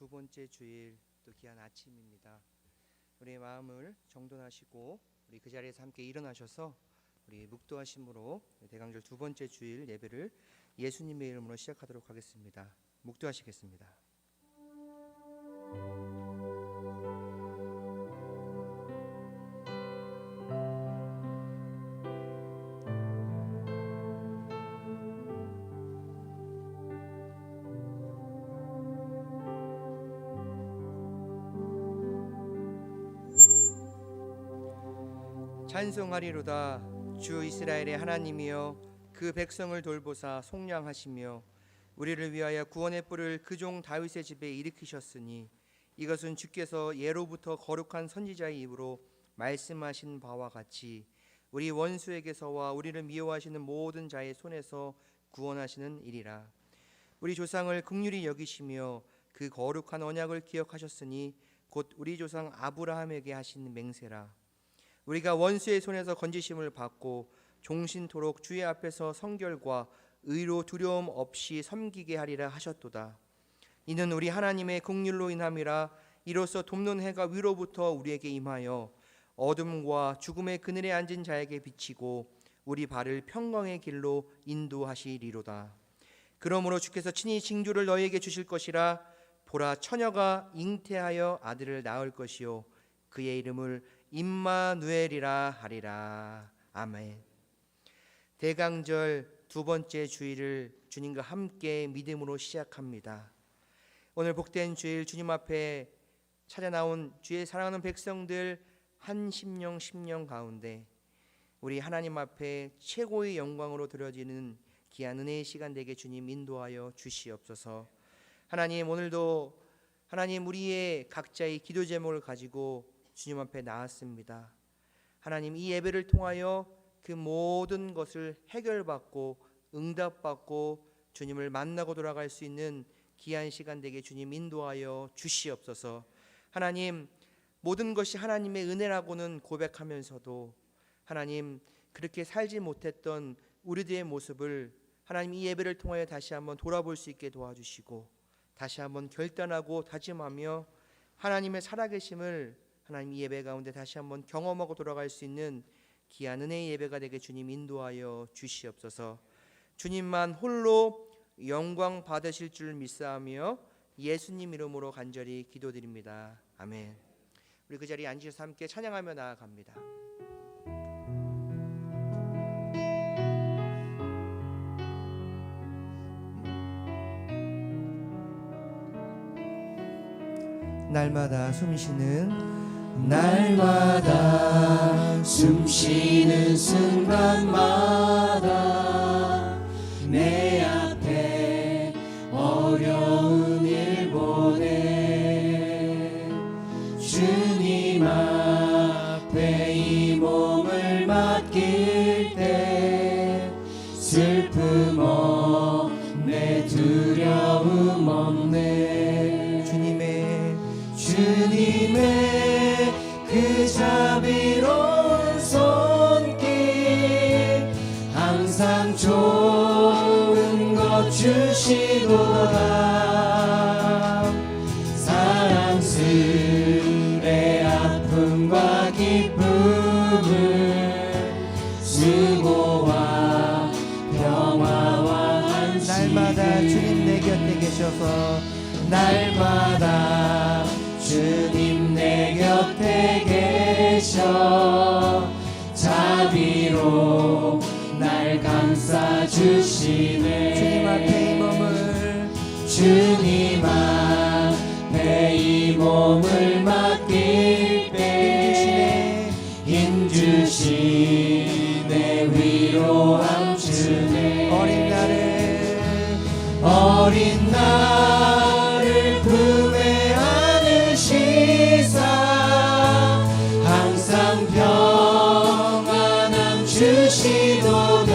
두 번째 주일 또 귀한 아침입니다. 우리의 마음을 정돈하시고 우리 그 자리에서 함께 일어나셔서 우리 묵도하심으로 대강절 두 번째 주일 예배를 예수님의 이름으로 시작하도록 하겠습니다. 묵도하시겠습니다. 찬송하리로다. 주 이스라엘의 하나님이여, 그 백성을 돌보사 속량하시며 우리를 위하여 구원의 뿔을 그 종 다윗의 집에 일으키셨으니 이것은 주께서 예로부터 거룩한 선지자의 입으로 말씀하신 바와 같이 우리 원수에게서와 우리를 미워하시는 모든 자의 손에서 구원하시는 일이라. 우리 조상을 긍휼히 여기시며 그 거룩한 언약을 기억하셨으니 곧 우리 조상 아브라함에게 하신 맹세라. 우리가 원수의 손에서 건지심을 받고 종신토록 주의 앞에서 성결과 의로 두려움 없이 섬기게 하리라 하셨도다. 이는 우리 하나님의 긍휼로 인함이라. 이로써 돕는 해가 위로부터 우리에게 임하여 어둠과 죽음의 그늘에 앉은 자에게 비치고 우리 발을 평강의 길로 인도하시리로다. 그러므로 주께서 친히 징조를 너희에게 주실 것이라. 보라, 처녀가 잉태하여 아들을 낳을 것이요 그의 이름을 임마누엘이라 하리라. 아멘. 대강절 두 번째 주일을 주님과 함께 믿음으로 시작합니다. 오늘 복된 주일 주님 앞에 찾아 나온 주의 사랑하는 백성들 한 심령 가운데 우리 하나님 앞에 최고의 영광으로 드려지는 귀한 은혜의 시간 되게 주님 인도하여 주시옵소서. 하나님, 오늘도 하나님 우리의 각자의 기도 제목을 가지고 주님 앞에 나왔습니다. 하나님, 이 예배를 통하여 그 모든 것을 해결받고 응답받고 주님을 만나고 돌아갈 수 있는 귀한 시간 되게 주님 인도하여 주시옵소서. 하나님, 모든 것이 하나님의 은혜라고는 고백하면서도 하나님, 그렇게 살지 못했던 우리들의 모습을 하나님 이 예배를 통하여 다시 한번 돌아볼 수 있게 도와주시고 다시 한번 결단하고 다짐하며 하나님의 살아계심을 하나님 이 예배 가운데 다시 한번 경험하고 돌아갈 수 있는 귀한 은혜의 예배가 되게 주님 인도하여 주시옵소서. 주님만 홀로 영광 받으실 줄 믿사하며 예수님 이름으로 간절히 기도드립니다. 아멘. 우리 그 자리에 앉으셔서 함께 찬양하며 나아갑니다. 날마다 숨쉬는 순간마다 내 앞에 어려운 일 보내 주님 앞에 이 몸을 맡길 때 슬픔 없네 두려움 없네 주님의 그 자비로운 손길 항상 좋은 것 주시도다. 사랑스레 아픔과 기쁨을 수고와 평화와 안식 날마다 주님 내 곁에 계셔서 날마다 주님 내 곁에 계셔 자비로 날 감싸주시네. 주님 앞에 이 몸을 맡길 때 힘주시네 위로함 주네. 어린 나를 품에 안으시사 항상 평안함 주시도다.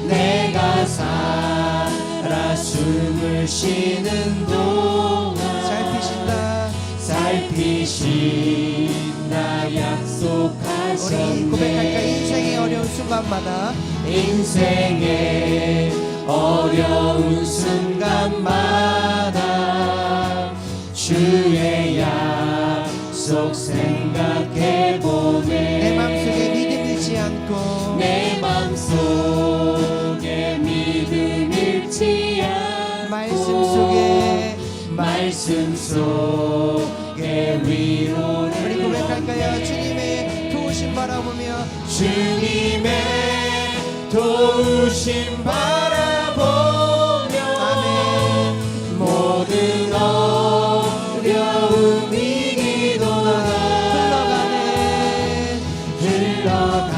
내가 살아 숨을 쉬는 동안 살피신다 약속하셨네. 우리 고백할까? 인생의 어려운 순간마다 인생의 어려운 순간마다 약속 생각해보네. 내 맘속에 믿음 잃지 않고 내 맘속에 믿음 잃지 않고 말씀 속에 위로를 우리 고백할까요? 주님의 도우심 바라보며 주님의 도우심 바라보며 아멘. 모든 어려움 이기도다. 흘러가는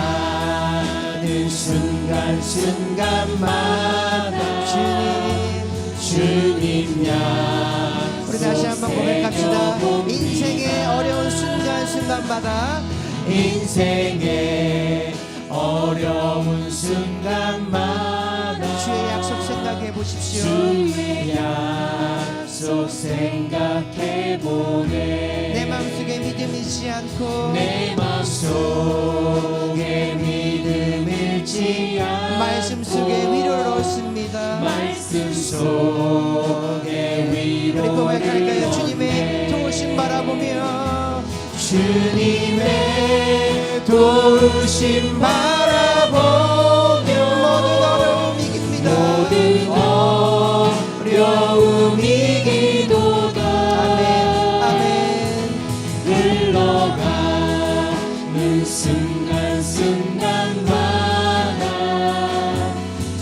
순간순간마다 주님 약속 우리 다시 한번 고백합시다. 인생의 어려운 순간순간마다 인생의 어려운 순간마다 주의 약속 생각해 보십시오. 주의 약속 생각해보네. 내 마음속에 믿음 잃지 않고 내 마음속에 믿음 잃지 않고 말씀 속에 위로를 얻습니다. 말씀 속에 우리 위로를 고백할까요? 주님의 얻네. 도우심 바라보며 주님의 도우심 바라보며 모든 어려움 이깁니다. 모든 어려움 이기도다. 아멘 아멘. 흘러가는 순간순간마다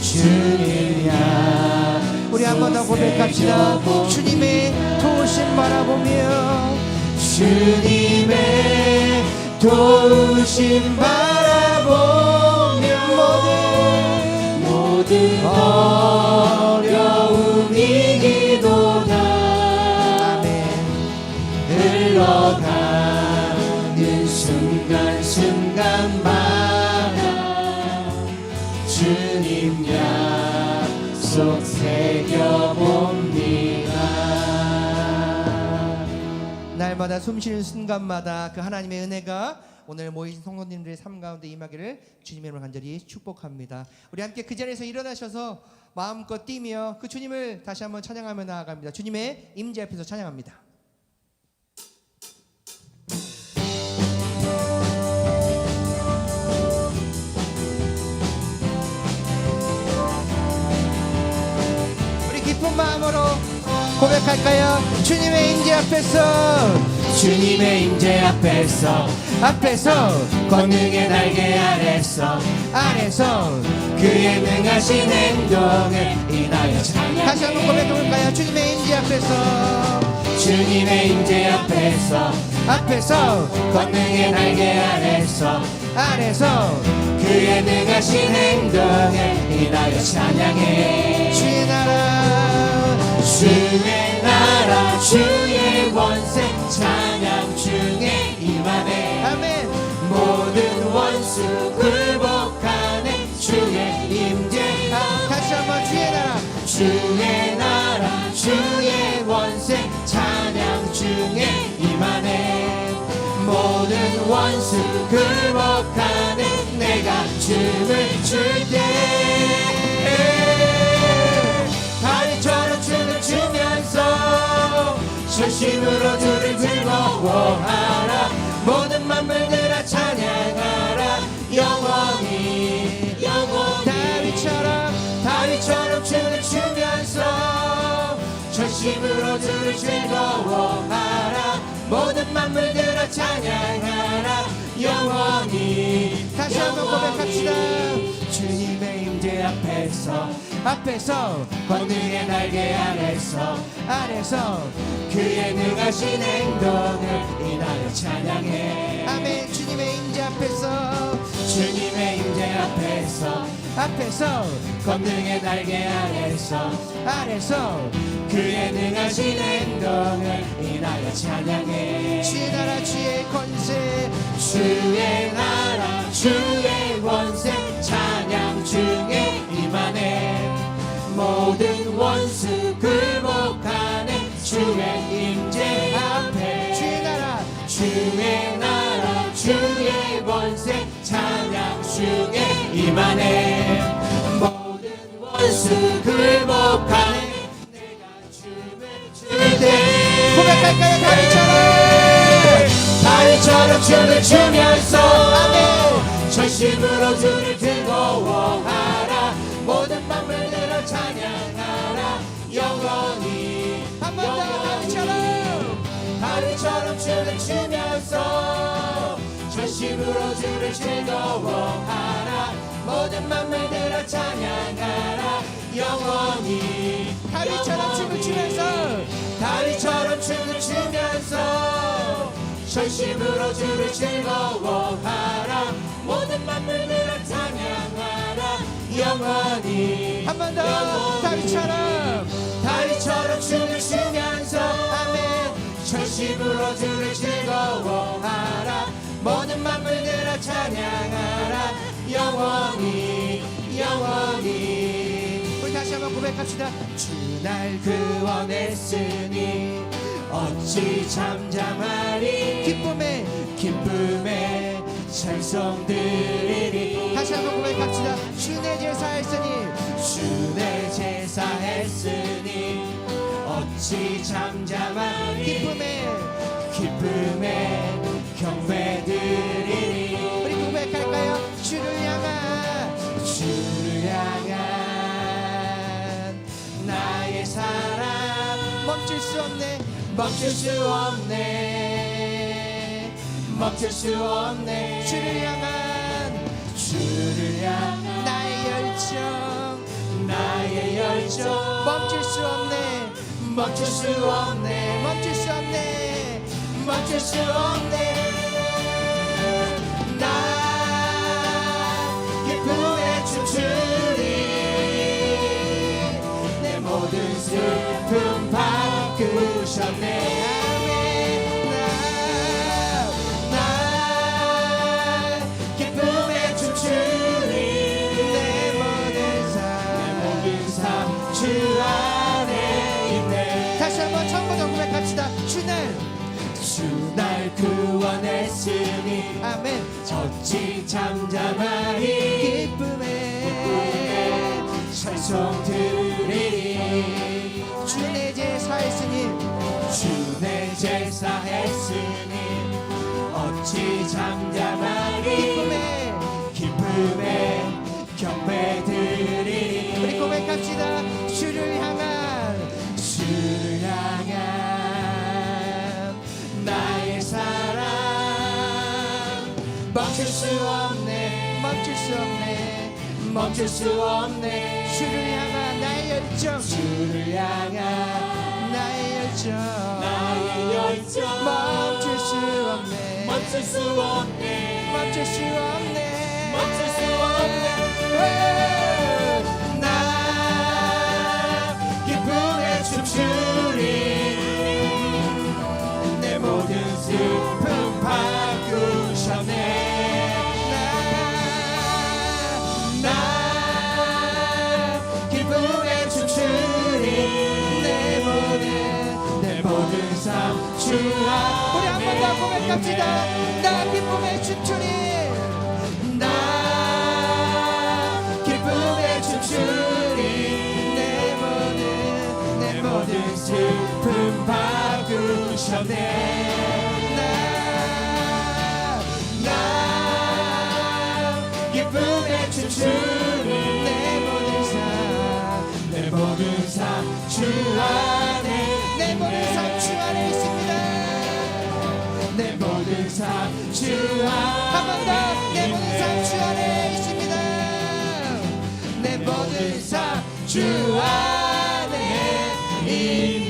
주님 약속 우리 한 번 더 고백합시다. 주님의 도우심 바라보며 주님의 도우심 바라보며 모든 어려움 이기도다. 아멘. 흘러가는 순간순간마다 주님 약속 새겨봅니다. 날마다 숨쉬는 순간마다 그 하나님의 은혜가 오늘 모이신 성도님들의 삶 가운데 임하기를 주님의 이름으로 간절히 축복합니다. 우리 함께 그 자리에서 일어나셔서 마음껏 뛰며 그 주님을 다시 한번 찬양하며 나아갑니다. 주님의 임재 앞에서 찬양합니다. 우리 기쁜 마음으로 고백할까요? 주님의 임재 앞에서 주님의 임재 앞에서 권능의 날개 아래서 그의 능하신 행동을 인하여 찬양해. 다시 한번 고백해볼까요? 주님의 임재 앞에서 주님의 임재 앞에서 권능의 날개 아래서 그의 능하신 행동을 인하여 찬양해. 주의 나라 주의 원세 찬양 중에 임하네. 아멘. 모든 원수 굴복하네. 주의 임재 다시 한번 주의 나라 주의 원세 찬양 중에 임하네. 모든 원수 굴복하네. 내가 춤을 출때 다리처럼 춤을 추면서 전심으로 주를 즐거워하라. 모든 만물들아 찬양하라. 영원히 다리처럼 춤을 추면서 전심으로 주를 즐거워하라. 모든 만물들아 찬양하라. 영원히. 다시 한번 고백합시다. 주님의 임재 앞에서 권능의 날개 아래서 그의 능하신 행동을 인하여 찬양해. 아멘. 주님의 임재 앞에서 주님의 임재 앞에서 권능의 날개 아래서 그의 능하신 행동을 인하여 찬양해. 주의 나라 주의 권세 주의 나라 주의 원세 찬양 중에 임하네. 모든 원수 굴복하네. 주의 임재 앞에 주의 나라 주의 원세 찬양 중에 임하네. 모든 원수 굴복하네. 내가 춤을 출 때 고백할까요? 다리처럼 춤을 추면서 아멘. 전심으로 주를 즐거워하라. 모든 만물들아 찬양하라. 영원히 한 번 더 다리처럼 춤을 추면서 전심으로 주를 즐거워하라. 모든 만물들아 찬양하라. 영원히 다리처럼 춤을 추면서 다리처럼 춤을 추면서 전심으로 주를 즐거워하라. 모든 만물들아 찬양하라. 영원히 한 번 더 다리처럼 춤을 추면서 아멘. 전심으로 주를 즐거워하라. 모든 만물들아 찬양하라. 영원히 우리 다시 한번 고백합시다. 주 날 구원했으니 어찌 잠잠하리. 기쁨에 찬송드리리. 다시 한번 고백합시다. 주 내 제사했으니 주 내 제사했으니 어찌 잠잠하리. 기쁨에 경배드리리. 우리 고백할까요? 주를 향한 나의 사랑 멈출 수 없네. 멈출 수 없네. 주를 향한 나의 열정 멈출 수 없네. 나 기쁨에 춤추리. 내 모든 슬픔 바꾸셨네. 나 기쁨에 춤추리. 내 모든 삶 주 안에 있네. 다시 한번 처음부터 고백합시다. 주 날 구원했으니 아멘. 어찌 잠잠하리. 기쁨에 찬송드리리. 주 내 제사했으니 주 내 제사했으니 어찌 잠잠하리. 기쁨에 경배드리리. 우리 고백합시다. 주를 향한 나의 사랑 멈출 수 없네. 주를 향한 나의 열정 멈출 수 없네. 나 기쁨에 춤추리. 내 모든 슬픔 바꾸셨네. 나 기쁨에 춤추리. 내 모든 삶 주 안에. 우리 한 번 더 고백합시다. 나 기쁨에 춤추리. 나 기쁨에 춤추리. 내 모든 슬픔 바꾸셨네. 나 기쁨에 춤추리. 내 모든 삶 주 안에. 내 모든 삶 주 안에 있습니다. 내 모든 삶 주 안에. 한 번 더. 내 모든 삶 주 안에 있습니다. 내 모든 삶 주 안에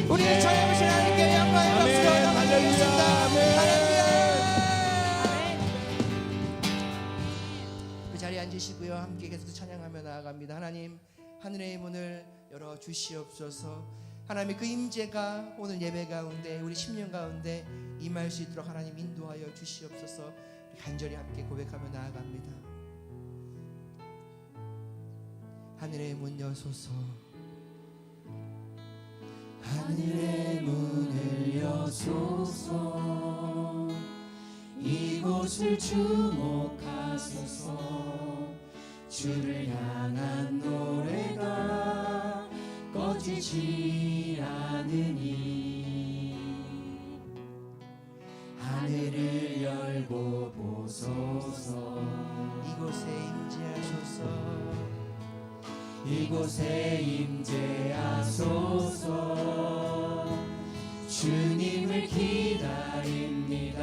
우리의 찬양을 하나님께 영광의 박수로 올려드리겠습니다. 할렐루야. 그 자리에 앉으시고요. 함께 계속 찬양하며 나아갑니다. 하나님, 하늘의 문을 열어 주시옵소서. 하나님의 그 임재가 오늘 예배 가운데 우리 10년 가운데 임할 수 있도록 하나님 인도하여 주시옵소서. 우리 간절히 함께 고백하며 나아갑니다. 하늘의 문 여소서. 하늘의 문을 여소서. 이곳을 주목하소서. 주를 향한 노래가 꺼지지 않으니 하늘을 열고 보소서. 이곳에 임재하소서. 이곳에 임재하소서. 주님을 기다립니다.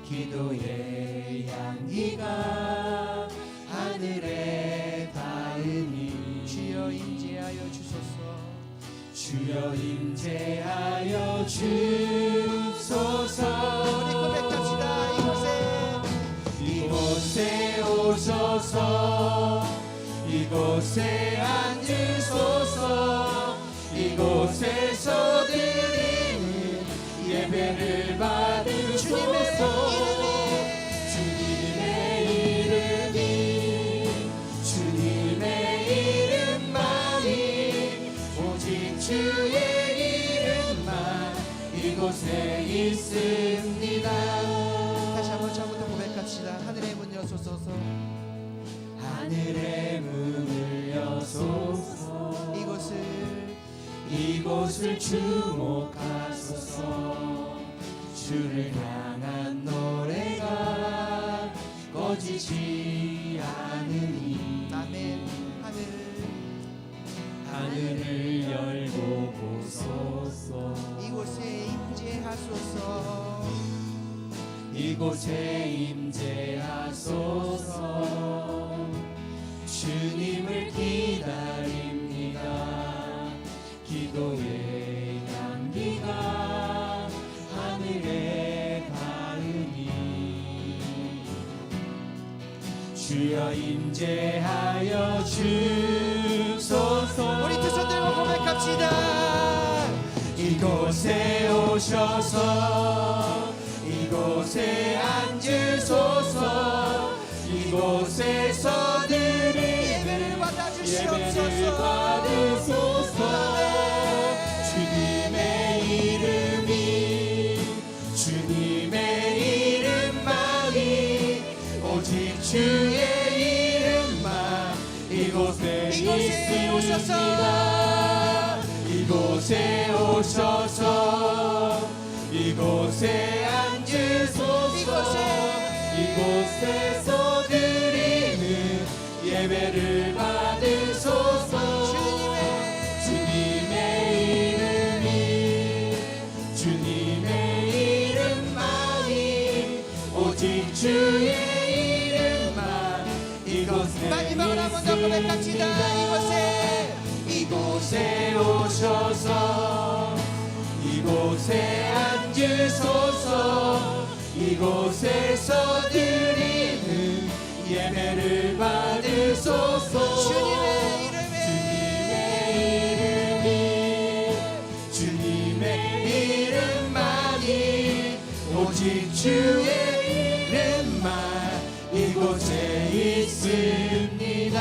기도의 향기가 하늘에 닿으니 주여 임재하여 주소서. 주여 임재하여 주소서. 우리 고백합시다. 이곳에 오셔서 이곳에 앉으소서. 이곳에서 드리는 예배를 받으소서. 주님의 이름이 이름만이 오직 주의 이름만 이곳에 있습니다. 다시 한번 처음부터 고백합시다. 하늘의 문 여소서. 하늘의 문을 여소서. 이곳을 주목하소서. 주를 향한 노래가 꺼지지 않으니 아멘. 하늘을 열고 보소서. 이곳에 임재하소서. 이곳에 임재하소서. 주님을 기다립니다. 기도의 향기가 하늘에 닿으니 주여 임재하여 주소서. 우리 두 손 들고 고백합시다. 이곳에 오셔서 이곳에 앉으소서. 이곳에서 드릴 예배를 받아주시옵소서. 주님의 이름만이 오직 주의 이름만 이곳에 있습니다. 이곳에 오셔서 이곳에 앉으소서. 이곳에서 드리는 예배를 받으소서. 주님의 이름만이 오직 주의 이름만 이곳에 마지막으로 한 번 더 고백합시다. 이곳에 오셔서 이곳에 앉으소서. 이곳에서 드리는 예배를 받으소서. 주님의 이름만이 오직 주의 이름만 이곳에 있습니다.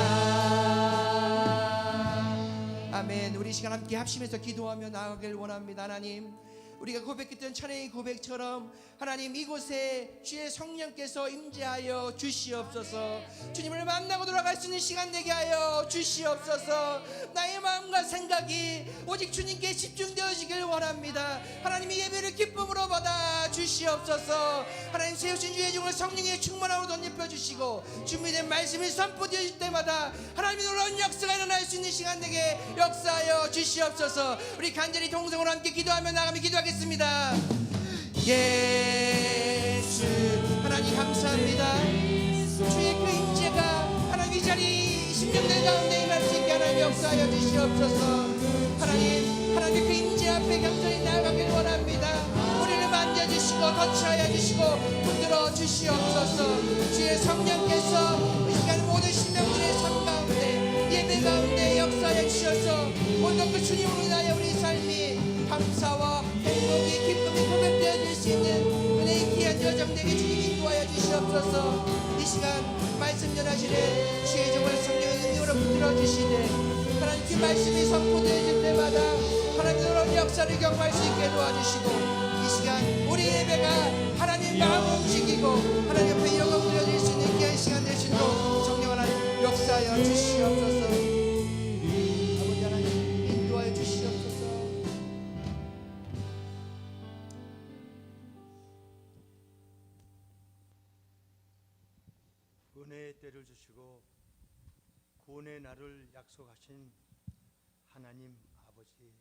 아멘. 우리 시간 함께 합심해서 기도하며 나아가길 원합니다. 하나님, 우리가 고백했던 찬양의 고백처럼 하나님 이곳에 주의 성령께서 임재하여 주시옵소서. 주님을 만나고 돌아갈 수 있는 시간 되게 하여 주시옵소서. 나의 마음과 생각이 오직 주님께 집중되어지길 원합니다. 하나님의 예배를 기쁨으로 받아 주시옵소서. 하나님 세우신 주의 종을 성령의 충만함으로 덧입혀 주시고 준비된 말씀이 선포되어질 때마다 하나님의 놀라운 역사가 일어날 수 있는 시간 되게 역사하여 주시옵소서. 우리 간절히 동성으로 함께 기도하며 나가며 기도하겠습니다. 예수 하나님 감사합니다. 주의 그 임재가 하나님 이 자리 심령들 가운데 임할 수 있게 하나님 역사하여 주시옵소서. 하나님 그 임재 앞에 겸손히 나아가길 원합니다. 우리를 만져주시고 터치하여 주시고 붙들어 주시옵소서. 주의 성령께서 이 시간 모든 심령들의 삶 가운데 예배 가운데 역사하여 주셔서 오늘 그 주님으로 인하여 우리 삶이 감사와 행복이 기쁨이 고백되어질 수 있는 은혜의 귀한 여정 되게 주님 인도하여 주시옵소서. 이 시간 말씀 전하시는 주의 종을 성령의 능력으로 붙들어 주시되 하나님 그 말씀이 선포되어질 때마다 하나님의 놀라운 역사를 경험할 수 있게 도와주시고 이 시간 우리 예배가 하나님 마음을 움직이고 하나님 옆에 영광 드려질 수 있는 귀한 시간 되시도록 성령 하나님 역사하여 주시옵소서. 아버지 하나님 인도하여 주시옵소서. 구원의 때를 주시고 구원의 날을 약속하신 하나님 아버지,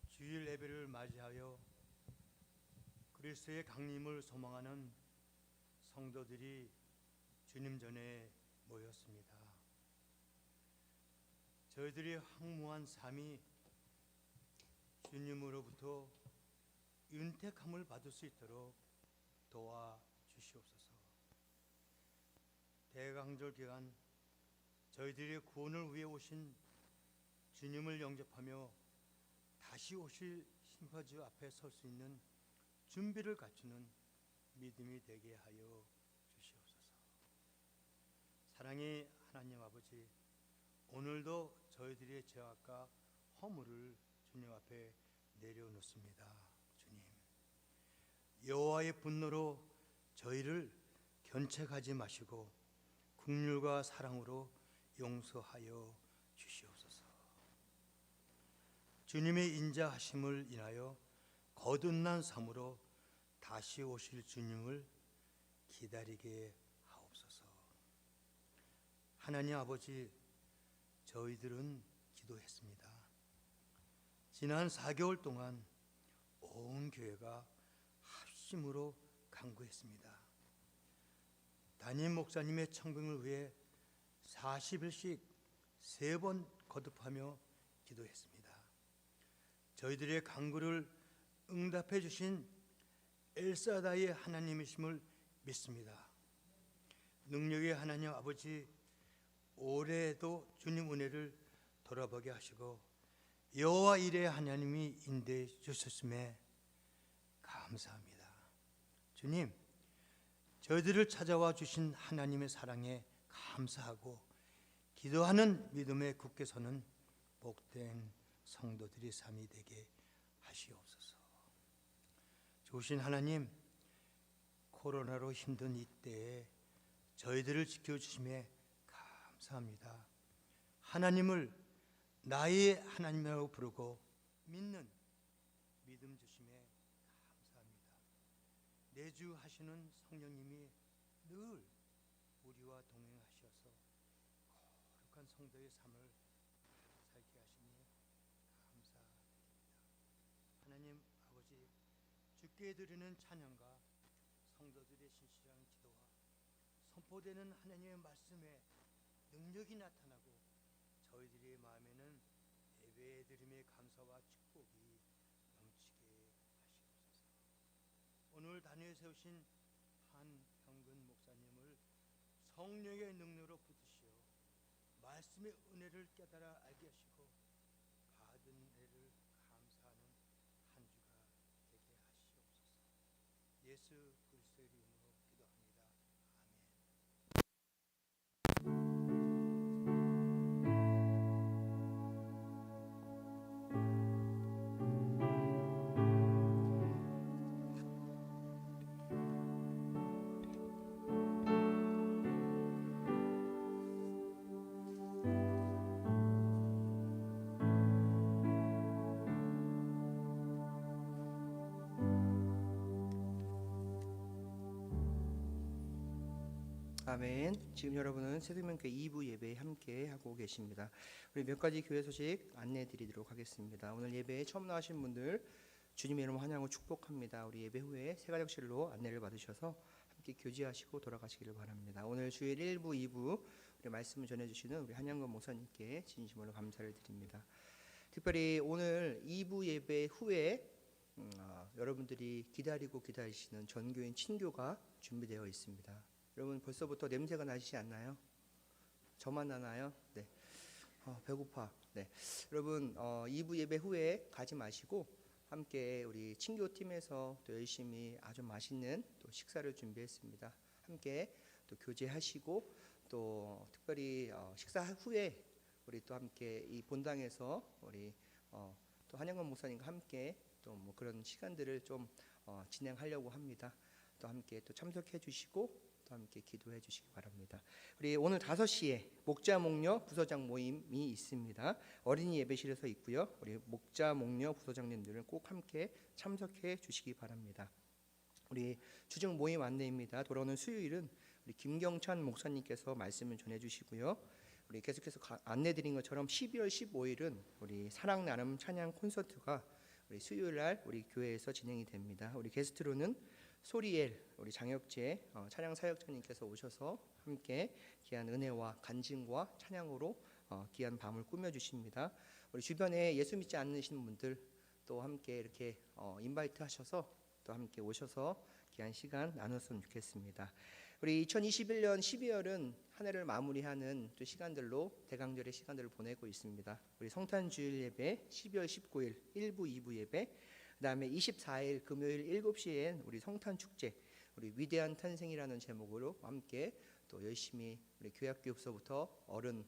주일 예배를 맞이하여 그리스도의 강림을 소망하는 성도들이 주님 전에 모였습니다. 저희들이 황무한 삶이 주님으로부터 윤택함을 받을 수 있도록 도와주시옵소서. 대강절 기간 저희들의 구원을 위해 오신 주님을 영접하며 다시 오실 심판주 앞에 설 수 있는 준비를 갖추는 믿음이 되게 하여 주시옵소서. 사랑의 하나님 아버지, 오늘도 저희들의 죄악과 허물을 주님 앞에 내려놓습니다. 주님, 여호와의 분노로 저희를 견책하지 마시고 긍휼과 사랑으로 용서하여 주시옵소서. 주님의 인자하심을 인하여 거듭난 삶으로 다시 오실 주님을 기다리게 하옵소서. 하나님 아버지, 저희들은 기도했습니다. 지난 4개월 동안 온 교회가 합심으로 간구했습니다. 담임 목사님의 청빙을 위해 40일씩 3번 거듭하며 기도했습니다. 저희들의 간구를 응답해 주신 엘사다의 하나님이심을 믿습니다. 능력의 하나님 아버지, 올해도 주님 은혜를 돌아보게 하시고 여호와 이레 하나님이 인도해 주셨음에 감사합니다. 주님, 저희들을 찾아와 주신 하나님의 사랑에 감사하고 기도하는 믿음에 굳게 서는 복된 성도들의 삶이 되게 하시옵소서. 좋으신 하나님, 코로나로 힘든 이때에 저희들을 지켜주심에 감사합니다. 하나님을 나의 하나님이라고 부르고 믿는 믿음 주심에 감사합니다. 내주하시는 성령님이 늘 우리와 동행하셔서 거룩한 성도의 삶을 살게 하시니 감사드립니다. 하나님 아버지, 주께 드리는 찬양과 성도들의 신실한 기도와 선포되는 하나님의 말씀에 능력이 나타나고 저희들의 마음에는 예배드림의 감사와 축복이 넘치게 하시옵소서. 오늘 단위에 세우신 한형근 목사님을 성령의 능력으로 붙드시어 말씀의 은혜를 깨달아 알게 하시고 받은 은혜를 감사하는 한 주가 되게 하시옵소서. 예수 그리스도의 이름으로 기도합니다. 아멘. 지금 여러분은 새생명교회 2부 예배에 함께 하고 계십니다. 우리 몇 가지 교회 소식 안내해 드리도록 하겠습니다. 오늘 예배에 처음 나오신 분들 주님의 이름으로 환영하고 축복합니다. 우리 예배 후에 세가족실로 안내를 받으셔서 함께 교제하시고 돌아가시기를 바랍니다. 오늘 주일 1부, 2부 우리 말씀을 전해주시는 우리 한양건 목사님께 진심으로 감사를 드립니다. 특별히 오늘 2부 예배 후에 여러분들이 기다리시는 전교인 친교가 준비되어 있습니다. 여러분 벌써부터 냄새가 나시지 않나요? 저만 나나요? 네. 배고파. 네. 여러분 2부 예배 후에 가지 마시고 함께 우리 친교팀에서 또 열심히 아주 맛있는 또 식사를 준비했습니다. 함께 또 교제하시고 또 특별히 식사 후에 우리 또 함께 이 본당에서 우리 또 한영건 목사님과 함께 또 뭐 그런 시간들을 좀 진행하려고 합니다. 또 함께 또 참석해 주시고 또 함께 기도해 주시기 바랍니다. 우리 오늘 5시에 목자 목녀 부서장 모임이 있습니다. 어린이 예배실에서 있고요. 우리 목자 목녀 부서장님들은 꼭 함께 참석해 주시기 바랍니다. 우리 주중 모임 안내입니다. 돌아오는 수요일은 우리 김경찬 목사님께서 말씀을 전해주시고요. 우리 계속해서 안내드린 것처럼 12월 15일은 우리 사랑 나눔 찬양 콘서트가 우리 수요일 날 우리 교회에서 진행이 됩니다. 우리 게스트로는 소리엘 우리 장혁재 찬양 사역자님께서 오셔서 함께 귀한 은혜와 간증과 찬양으로 귀한 밤을 꾸며주십니다. 우리 주변에 예수 믿지 않으시는 분들 또 함께 이렇게 인바이트 하셔서 또 함께 오셔서 귀한 시간 나눴으면 좋겠습니다. 우리 2021년 12월은 한 해를 마무리하는 또 시간들로 대강절의 시간들을 보내고 있습니다. 우리 성탄주일 예배 12월 19일 1부 2부 예배, 그다음에 24일 금요일 7시엔 우리 성탄축제 우리 위대한 탄생이라는 제목으로 함께 또 열심히 우리 교회학교부터 어른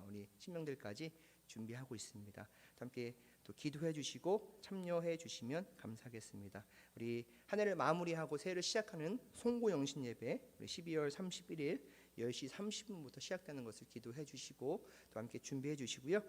우리 신명들까지 준비하고 있습니다. 함께 또 기도해 주시고 참여해 주시면 감사하겠습니다. 우리 한 해를 마무리하고 새해를 시작하는 송고영신 예배 우리 12월 31일 10시 30분부터 시작되는 것을 기도해 주시고 또 함께 준비해 주시고요.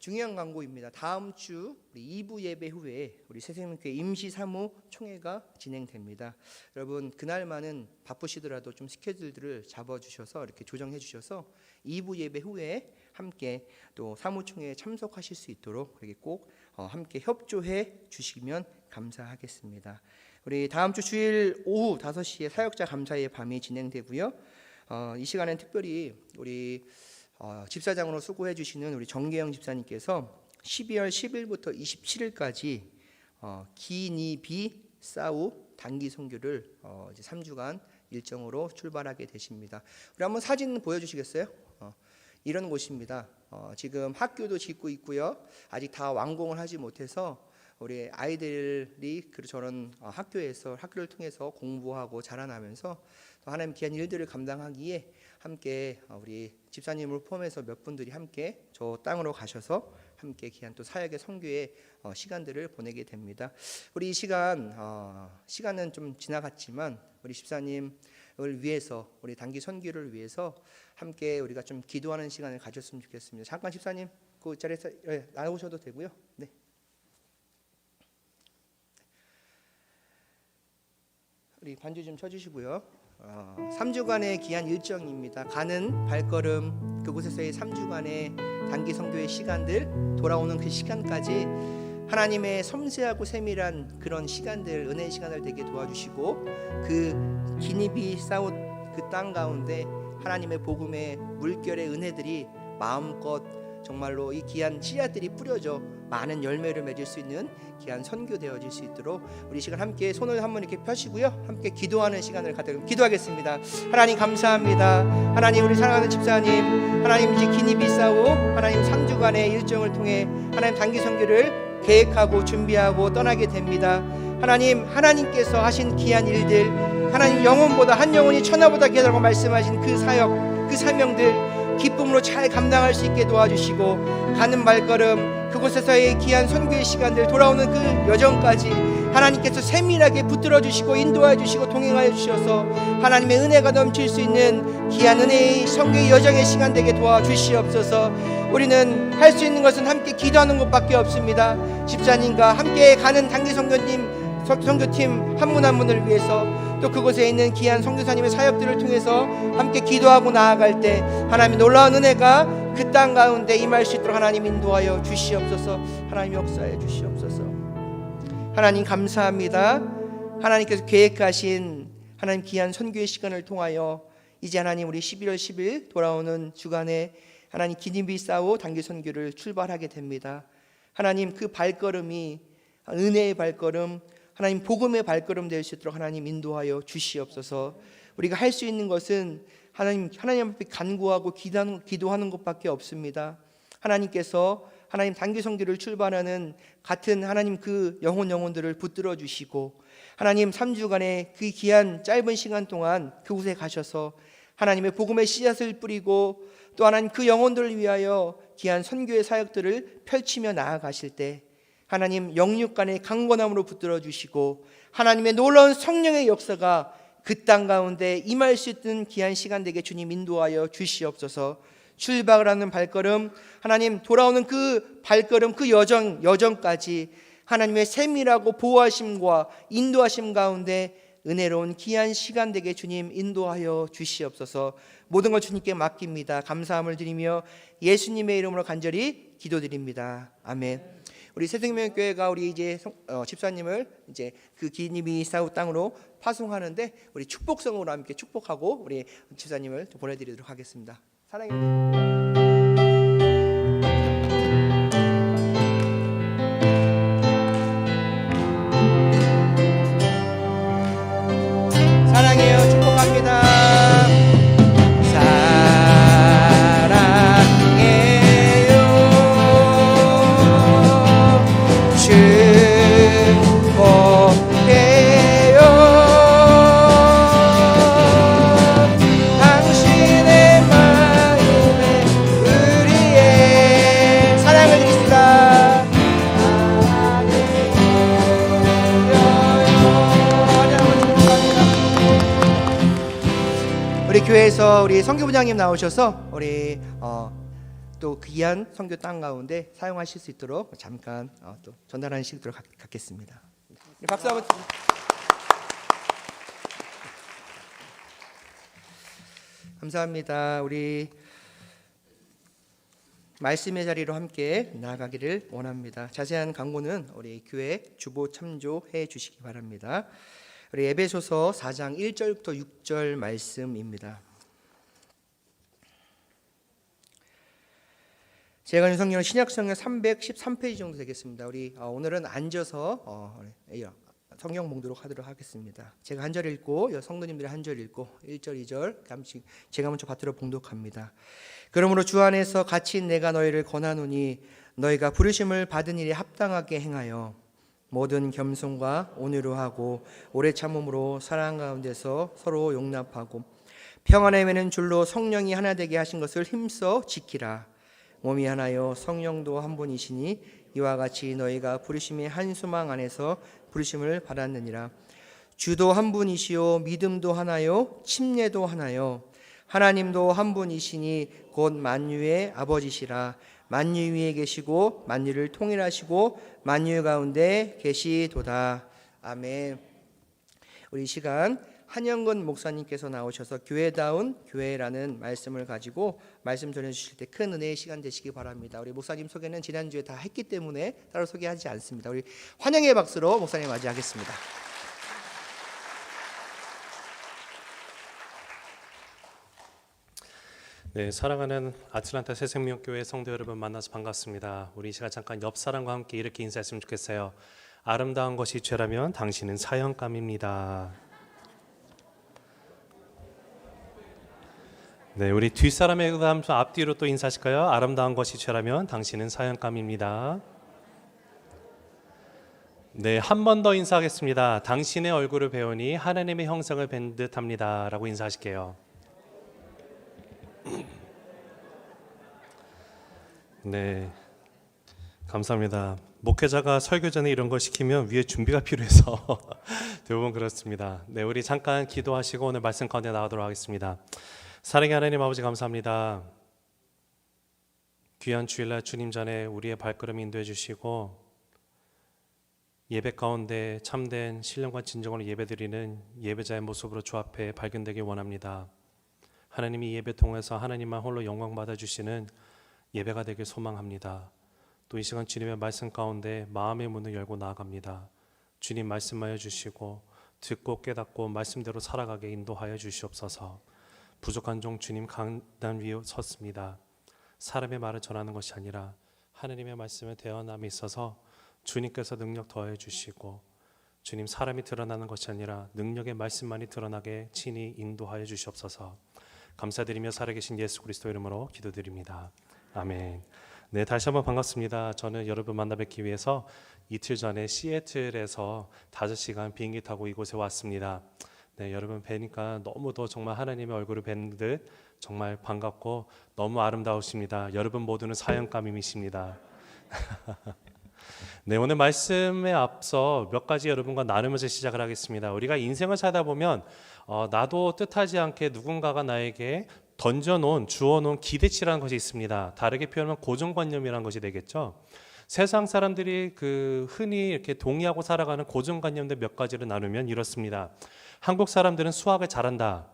중요한 광고입니다. 다음 주 우리 2부 예배 후에 우리 새생명교회 임시사무 총회가 진행됩니다. 여러분 그날만은 바쁘시더라도 좀 스케줄들을 잡아주셔서 이렇게 조정해 주셔서 2부 예배 후에 함께 또 사무총회에 참석하실 수 있도록 그렇게 꼭 함께 협조해 주시면 감사하겠습니다. 우리 다음 주 주일 오후 5시에 사역자 감사의 밤이 진행되고요. 이 시간엔 특별히 우리 집사장으로 수고해 주시는 우리 정계영 집사님께서 12월 10일부터 27일까지 기니비 싸우 단기 선교를 이제 3주간 일정으로 출발하게 되십니다. 우리 한번 사진 보여주시겠어요? 이런 곳입니다. 지금 학교도 짓고 있고요. 아직 다 완공을 하지 못해서 우리 아이들이 저런 학교를 통해서 공부하고 자라나면서 또 하나님 귀한 일들을 감당하기에 함께 우리 집사님을 포함해서 몇 분들이 함께 저 땅으로 가셔서 함께 귀한 또 사역의 선교의 시간들을 보내게 됩니다. 우리 이 시간은 좀 지나갔지만 우리 집사님을 위해서 우리 단기 선교를 위해서 함께 우리가 좀 기도하는 시간을 가졌으면 좋겠습니다. 잠깐 집사님 그 자리에서 나오셔도 되고요. 네. 우리 반주 좀 쳐주시고요. 3주간의 귀한 일정입니다. 가는 발걸음 그곳에서의 3주간의 단기 선교의 시간들 돌아오는 그 시간까지 하나님의 섬세하고 세밀한 그런 시간들 은혜의 시간을 되게 도와주시고 그 기니비 싸웃 그 땅 가운데 하나님의 복음의 물결의 은혜들이 마음껏 정말로 이 귀한 씨앗들이 뿌려져 많은 열매를 맺을 수 있는 귀한 선교 되어질 수 있도록 우리 시간 함께 손을 한번 이렇게 펴시고요. 함께 기도하는 시간을 갖도록 기도하겠습니다. 하나님 감사합니다. 하나님 우리 사랑하는 집사님 하나님 이제 기니비 싸우 하나님 3주간의 일정을 통해 하나님 단기 선교를 계획하고 준비하고 떠나게 됩니다. 하나님께서 하신 귀한 일들 하나님 영혼보다 한 영혼이 천하보다 귀하다고 말씀하신 그 사역 그 사명들 기쁨으로 잘 감당할 수 있게 도와주시고 가는 발걸음 그곳에서의 귀한 선교의 시간들 돌아오는 그 여정까지 하나님께서 세밀하게 붙들어 주시고 인도하여 주시고 동행하여 주셔서 하나님의 은혜가 넘칠 수 있는 귀한 은혜의 선교의 여정의 시간 되게 도와주시옵소서. 우리는 할 수 있는 것은 함께 기도하는 것밖에 없습니다. 집사님과 함께 가는 단기 선교팀 한 분 한 분을 위해서 또 그곳에 있는 귀한 선교사님의 사역들을 통해서 함께 기도하고 나아갈 때 하나님의 놀라운 은혜가 그 땅 가운데 임할 수 있도록 하나님 인도하여 주시옵소서. 하나님 역사해 주시옵소서. 하나님 감사합니다. 하나님께서 계획하신 하나님 귀한 선교의 시간을 통하여 이제 하나님 우리 11월 10일 돌아오는 주간에 하나님 기니비 싸우 단기 선교를 출발하게 됩니다. 하나님 그 발걸음이 은혜의 발걸음 하나님 복음의 발걸음 될 수 있도록 하나님 인도하여 주시옵소서. 우리가 할 수 있는 것은 하나님 앞에 간구하고 기도하는 것밖에 없습니다. 하나님께서 하나님 단기 선교를 출발하는 같은 하나님 그 영혼들을 붙들어 주시고 하나님 3주간의 그 귀한 짧은 시간 동안 그곳에 가셔서 하나님의 복음의 씨앗을 뿌리고 또 하나님 그 영혼들을 위하여 귀한 선교의 사역들을 펼치며 나아가실 때 하나님 영육간의 강건함으로 붙들어 주시고 하나님의 놀라운 성령의 역사가 그 땅 가운데 임할 수 있는 귀한 시간 되게 주님 인도하여 주시옵소서. 출발을 하는 발걸음 하나님 돌아오는 그 발걸음 그 여정까지 하나님의 세밀하고 보호하심과 인도하심 가운데 은혜로운 귀한 시간 되게 주님 인도하여 주시옵소서. 모든 걸 주님께 맡깁니다. 감사함을 드리며 예수님의 이름으로 간절히 기도드립니다. 아멘. 우리 새생명교회가 우리 이제 집사님을 이제 그 기님이 사우 땅으로 파송하는데 우리 축복성으로 함께 축복하고 우리 집사님을 보내드리도록 하겠습니다. 사랑해요. 사랑해요. 축복합니다. 사랑해요. 축복해요. 당신의 마음에 우리의 사랑을 드리겠습니다. 우리 교회에서 우리 선교부장님 나오셔서 우리 또 귀한 선교 땅 가운데 사용하실 수 있도록 잠깐 또 전달하는 시간으로 갖겠습니다. 박수 한번. 감사합니다. 우리 말씀의 자리로 함께 나아가기를 원합니다. 자세한 광고는 우리 교회 주보 참조해 주시기 바랍니다. 우리 에베소서 4장 1절부터 6절 말씀입니다. 제가 가진 성경은 신약성경 313페이지 정도 되겠습니다. 우리 오늘은 앉아서 성경 봉독 하도록 하겠습니다. 제가 한 절 읽고 성도님들이 한 절 읽고 1절 2절 제가 먼저 받들어 봉독합니다. 그러므로 주 안에서 갇힌 내가 너희를 권하노니 너희가 부르심을 받은 일에 합당하게 행하여 모든 겸손과 온유로 하고 오래 참음으로 사랑 가운데서 서로 용납하고 평안에 매는 줄로 성령이 하나 되게 하신 것을 힘써 지키라. 몸이 하나요 성령도 한 분이시니 이와 같이 너희가 부르심의 한 소망 안에서 부르심을 받았느니라. 주도 한 분이시요 믿음도 하나요 침례도 하나요 하나님도 한 분이시니 곧 만유의 아버지시라. 만유 위에 계시고 만유를 통일하시고 만유 가운데 계시도다. 아멘. 우리 시간 한영근 목사님께서 나오셔서 교회다운 교회라는 말씀을 가지고 말씀 전해주실 때 큰 은혜의 시간 되시기 바랍니다. 우리 목사님 소개는 지난주에 다 했기 때문에 따로 소개하지 않습니다. 우리 환영의 박수로 목사님 맞이하겠습니다. 네, 사랑하는 아틀란타 새생명교회 성도 여러분 만나서 반갑습니다. 우리 이 시간 잠깐 옆 사람과 함께 이렇게 인사했으면 좋겠어요. 아름다운 것이 죄라면 당신은 사형감입니다. 네, 우리 뒷사람에게 다음 앞뒤로 또 인사하실까요? 아름다운 것이 죄라면 당신은 사형감입니다. 네, 한 번 더 인사하겠습니다. 당신의 얼굴을 배우니 하나님의 형상을 뵌 듯합니다. 라고 인사하실게요. 네, 감사합니다. 목회자가 설교 전에 이런 걸 시키면 위에 준비가 필요해서 대부분 그렇습니다. 네, 우리 잠깐 기도하시고 오늘 말씀 가운데 나가도록 하겠습니다. 사랑의 하나님 아버지 감사합니다. 귀한 주일날 주님 전에 우리의 발걸음 인도해 주시고 예배 가운데 참된 신령과 진정으로 예배드리는 예배자의 모습으로 주 앞에 발견되길 원합니다. 하나님이 예배 통해서 하나님만 홀로 영광 받아주시는 예배가 되길 소망합니다. 또 이 시간 주님의 말씀 가운데 마음의 문을 열고 나아갑니다. 주님 말씀하여 주시고 듣고 깨닫고 말씀대로 살아가게 인도하여 주시옵소서. 부족한 종 주님 강단 위에 섰습니다. 사람의 말을 전하는 것이 아니라 하나님의 말씀에 대언함에 있어서 주님께서 능력 더해 주시고 주님 사람이 드러나는 것이 아니라 능력의 말씀만이 드러나게 친히 인도하여 주시옵소서. 감사드리며 살아계신 예수 그리스도 이름으로 기도드립니다. 아멘. 네, 다시 한번 반갑습니다. 저는 여러분 만나 뵙기 위해서 이틀 전에 시애틀에서 5시간 비행기 타고 이곳에 왔습니다. 네, 여러분 뵈니까 너무도 정말 하나님의 얼굴을 뵌 듯 정말 반갑고 너무 아름다우십니다. 여러분 모두는 사형감임이십니다. 네, 오늘 말씀에 앞서 몇 가지 여러분과 나누면서 시작을 하겠습니다. 우리가 인생을 살다 보면 나도 뜻하지 않게 누군가가 나에게 던져놓은 주어놓은 기대치라는 것이 있습니다. 다르게 표현하면 고정관념이라는 것이 되겠죠. 세상 사람들이 흔히 이렇게 동의하고 살아가는 고정관념들 몇 가지를 나누면 이렇습니다. 한국 사람들은 수학을 잘한다.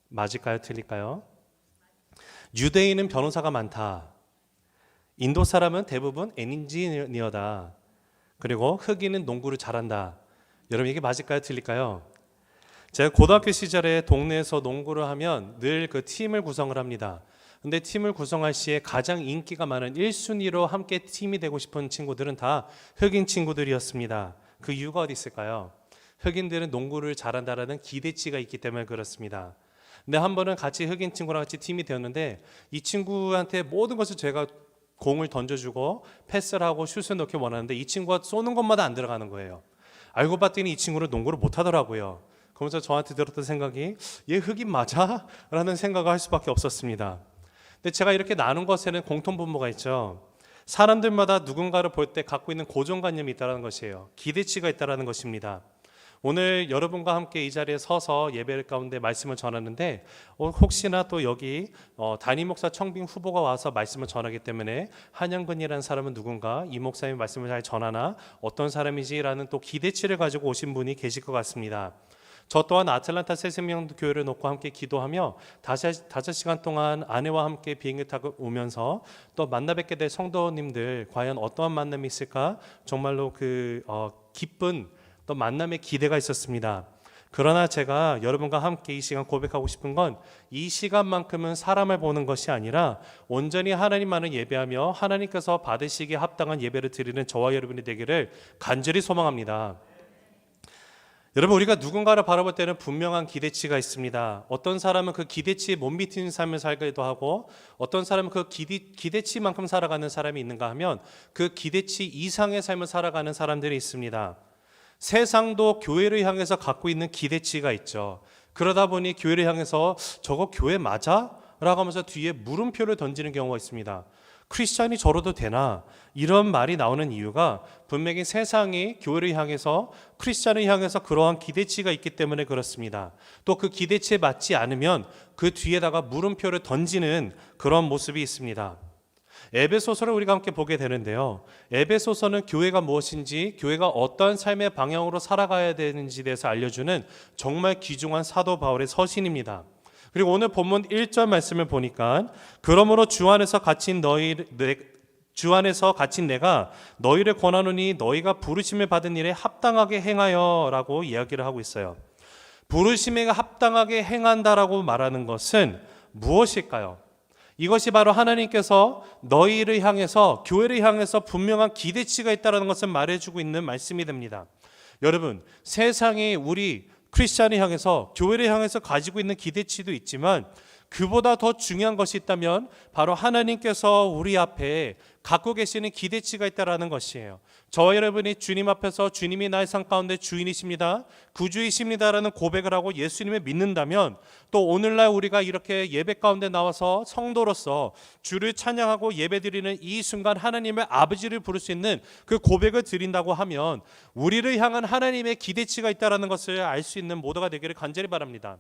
맞을까요? 틀릴까요? 유대인은 변호사가 많다. 인도 사람은 대부분 엔지니어다. 그리고 흑인은 농구를 잘한다. 여러분 이게 맞을까요? 틀릴까요? 제가 고등학교 시절에 동네에서 농구를 하면 늘 그 팀을 구성을 합니다. 근데 팀을 구성할 시에 가장 인기가 많은 1순위로 함께 팀이 되고 싶은 친구들은 다 흑인 친구들이었습니다. 그 이유가 어디 있을까요? 흑인들은 농구를 잘한다라는 기대치가 있기 때문에 그렇습니다. 근데 한 번은 같이 흑인 친구랑 같이 팀이 되었는데 이 친구한테 모든 것을 제가 공을 던져주고 패스를 하고 슛을 넣기 원하는데 이 친구가 쏘는 것마다 안 들어가는 거예요. 알고 봤더니 이 친구는 농구를 못하더라고요. 그러면서 저한테 들었던 생각이 얘 흑인 맞아? 라는 생각을 할 수밖에 없었습니다. 근데 제가 이렇게 나눈 것에는 공통분모가 있죠. 사람들마다 누군가를 볼 때 갖고 있는 고정관념이 있다는 것이에요. 기대치가 있다는 것입니다. 오늘 여러분과 함께 이 자리에 서서 예배 가운데 말씀을 전하는데 혹시나 또 여기 담임 목사 청빙 후보가 와서 말씀을 전하기 때문에 한영근이라는 사람은 누군가 이 목사님의 말씀을 잘 전하나 어떤 사람이지라는 또 기대치를 가지고 오신 분이 계실 것 같습니다. 저 또한 아틀란타 새생명교회를 놓고 함께 기도하며 5시간 동안 아내와 함께 비행기 타고 오면서 또 만나 뵙게 될 성도님들 과연 어떠한 만남이 있을까 정말로 기쁜 또 만남의 기대가 있었습니다. 그러나 제가 여러분과 함께 이 시간 고백하고 싶은 건 이 시간만큼은 사람을 보는 것이 아니라 온전히 하나님만을 예배하며 하나님께서 받으시기에 합당한 예배를 드리는 저와 여러분이 되기를 간절히 소망합니다. 여러분 우리가 누군가를 바라볼 때는 분명한 기대치가 있습니다. 어떤 사람은 그 기대치에 못 미치는 삶을 살기도 하고 어떤 사람은 그 기대치만큼 살아가는 사람이 있는가 하면 그 기대치 이상의 삶을 살아가는 사람들이 있습니다. 세상도 교회를 향해서 갖고 있는 기대치가 있죠. 그러다 보니 교회를 향해서 저거 교회 맞아? 라고 하면서 뒤에 물음표를 던지는 경우가 있습니다. 크리스찬이 저러도 되나? 이런 말이 나오는 이유가 분명히 세상이 교회를 향해서 크리스찬을 향해서 그러한 기대치가 있기 때문에 그렇습니다. 또 그 기대치에 맞지 않으면 그 뒤에다가 물음표를 던지는 그런 모습이 있습니다. 에베소서를 우리가 함께 보게 되는데요. 에베소서는 교회가 무엇인지, 교회가 어떠한 삶의 방향으로 살아가야 되는지에 대해서 알려주는 정말 귀중한 사도 바울의 서신입니다. 그리고 오늘 본문 1절 말씀을 보니까 그러므로 주 안에서 갇힌 내가 너희를 권하노니 너희가 부르심을 받은 일에 합당하게 행하여 라고 이야기를 하고 있어요. 부르심에 합당하게 행한다라고 말하는 것은 무엇일까요? 이것이 바로 하나님께서 너희를 향해서 교회를 향해서 분명한 기대치가 있다는 것을 말해주고 있는 말씀이 됩니다. 여러분 세상이 우리 크리스찬을 향해서 교회를 향해서 가지고 있는 기대치도 있지만 그보다 더 중요한 것이 있다면 바로 하나님께서 우리 앞에 갖고 계시는 기대치가 있다는 것이에요. 저와 여러분이 주님 앞에서 주님이 나의 삶 가운데 주인이십니다, 구주이십니다라는 고백을 하고 예수님을 믿는다면 또 오늘날 우리가 이렇게 예배 가운데 나와서 성도로서 주를 찬양하고 예배드리는 이 순간 하나님의 아버지를 부를 수 있는 그 고백을 드린다고 하면 우리를 향한 하나님의 기대치가 있다는 것을 알 수 있는 모두가 되기를 간절히 바랍니다.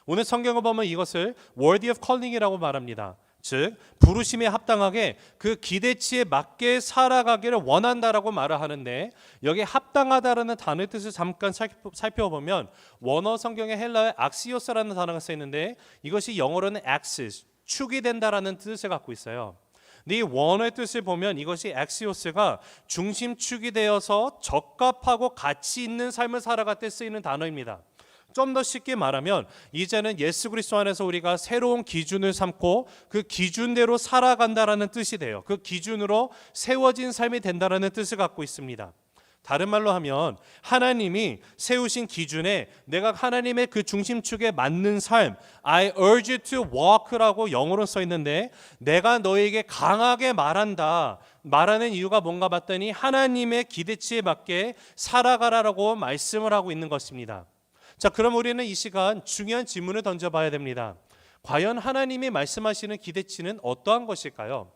오늘 성경을 보면 이것을 worthy of calling이라고 말합니다. 즉 부르심에 합당하게 그 기대치에 맞게 살아가기를 원한다라고 말을 하는데 여기 합당하다라는 단어의 뜻을 잠깐 살펴보면 원어 성경에 헬라어에 악시오스라는 단어가 쓰이는데 이것이 영어로는 axis, 축이 된다라는 뜻을 갖고 있어요. 근데 이 원어의 뜻을 보면 이것이 엑시오스가 중심축이 되어서 적합하고 가치 있는 삶을 살아갈 때 쓰이는 단어입니다. 좀 더 쉽게 말하면 이제는 예수 그리스도 안에서 우리가 새로운 기준을 삼고 그 기준대로 살아간다라는 뜻이 돼요. 그 기준으로 세워진 삶이 된다라는 뜻을 갖고 있습니다. 다른 말로 하면 하나님이 세우신 기준에 내가 하나님의 그 중심축에 맞는 삶, I urge you to walk라고 영어로 써 있는데 내가 너에게 강하게 말하는 이유가 뭔가 봤더니 하나님의 기대치에 맞게 살아가라라고 말씀을 하고 있는 것입니다. 자, 그럼 우리는 이 시간 중요한 질문을 던져봐야 됩니다. 과연 하나님이 말씀하시는 기대치는 어떠한 것일까요?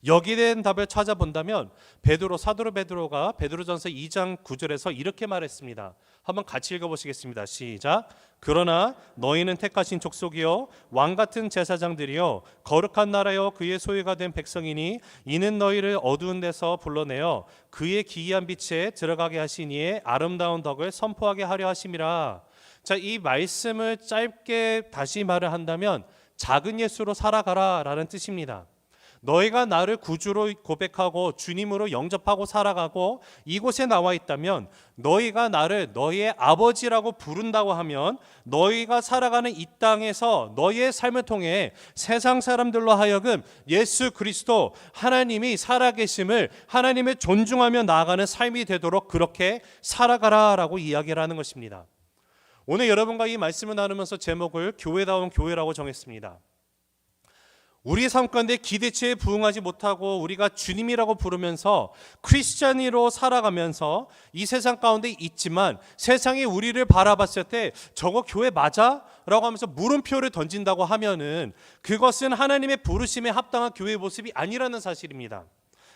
여기에 대한 답을 찾아본다면 사도 베드로가 베드로전서 2장 9절에서 이렇게 말했습니다. 한번 같이 읽어보시겠습니다. 시작. 그러나 너희는 택하신 족속이요 왕같은 제사장들이요 거룩한 나라요 그의 소유가 된 백성이니 이는 너희를 어두운 데서 불러내어 그의 기이한 빛에 들어가게 하시니에 아름다운 덕을 선포하게 하려 하심이라. 자, 이 말씀을 짧게 다시 말을 한다면 작은 예수로 살아가라 라는 뜻입니다. 너희가 나를 구주로 고백하고 주님으로 영접하고 살아가고 이곳에 나와 있다면, 너희가 나를 너희의 아버지라고 부른다고 하면 너희가 살아가는 이 땅에서 너희의 삶을 통해 세상 사람들로 하여금 예수 그리스도 하나님이 살아계심을, 하나님을 존중하며 나아가는 삶이 되도록 그렇게 살아가라라고 이야기를 하는 것입니다. 오늘 여러분과 이 말씀을 나누면서 제목을 교회다운 교회라고 정했습니다. 우리의 삶 가운데 기대치에 부응하지 못하고 우리가 주님이라고 부르면서 크리스찬으로 살아가면서 이 세상 가운데 있지만 세상이 우리를 바라봤을 때 저거 교회 맞아? 라고 하면서 물음표를 던진다고 하면은 그것은 하나님의 부르심에 합당한 교회의 모습이 아니라는 사실입니다.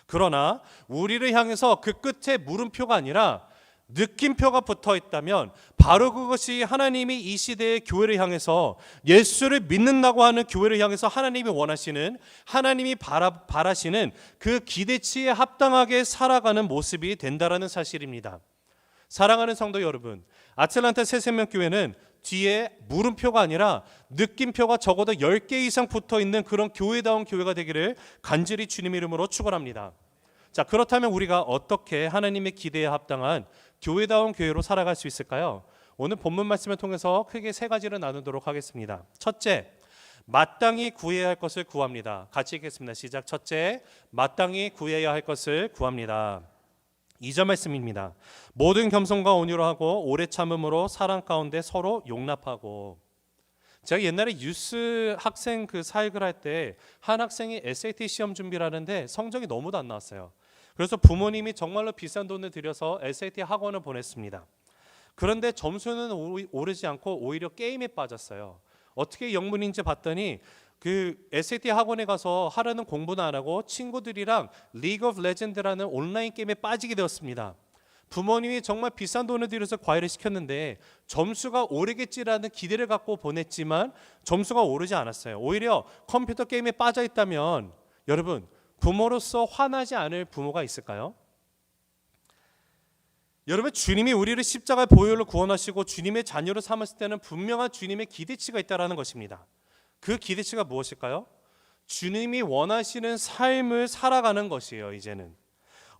그러나 우리를 향해서 그 끝에 물음표가 아니라 느낌표가 붙어 있다면 바로 그것이 하나님이 이 시대의 교회를 향해서 예수를 믿는다고 하는 교회를 향해서 하나님이 원하시는, 하나님이 바라시는 그 기대치에 합당하게 살아가는 모습이 된다라는 사실입니다. 사랑하는 성도 여러분, 아틀란타 새생명교회는 뒤에 물음표가 아니라 느낌표가 적어도 10개 이상 붙어 있는 그런 교회다운 교회가 되기를 간절히 주님 이름으로 축원합니다. 자, 그렇다면 우리가 어떻게 하나님의 기대에 합당한 교회다운 교회로 살아갈 수 있을까요? 오늘 본문 말씀을 통해서 크게 세 가지를 나누도록 하겠습니다. 첫째, 마땅히 구해야 할 것을 구합니다. 같이 읽겠습니다. 시작. 첫째, 마땅히 구해야 할 것을 구합니다. 2절 말씀입니다. 모든 겸손과 온유로 하고 오래 참음으로 사랑 가운데 서로 용납하고. 제가 옛날에 유스 학생 그 사역을 할 때 한 학생이 SAT 시험 준비를 하는데 성적이 너무도 안 나왔어요. 그래서 부모님이 정말로 비싼 돈을 들여서 SAT 학원을 보냈습니다. 그런데 점수는 오르지 않고 오히려 게임에 빠졌어요. 어떻게 영문인지 봤더니 그 SAT 학원에 가서 하라는 공부는 안 하고 친구들이랑 리그 오브 레전드라는 온라인 게임에 빠지게 되었습니다. 부모님이 정말 비싼 돈을 들여서 과외를 시켰는데 점수가 오르겠지라는 기대를 갖고 보냈지만 점수가 오르지 않았어요. 오히려 컴퓨터 게임에 빠져 있다면 여러분, 부모로서 화나지 않을 부모가 있을까요? 여러분, 주님이 우리를 십자가의 보혈로 구원하시고 주님의 자녀로 삼았을 때는 분명한 주님의 기대치가 있다는 것입니다. 그 기대치가 무엇일까요? 주님이 원하시는 삶을 살아가는 것이에요. 이제는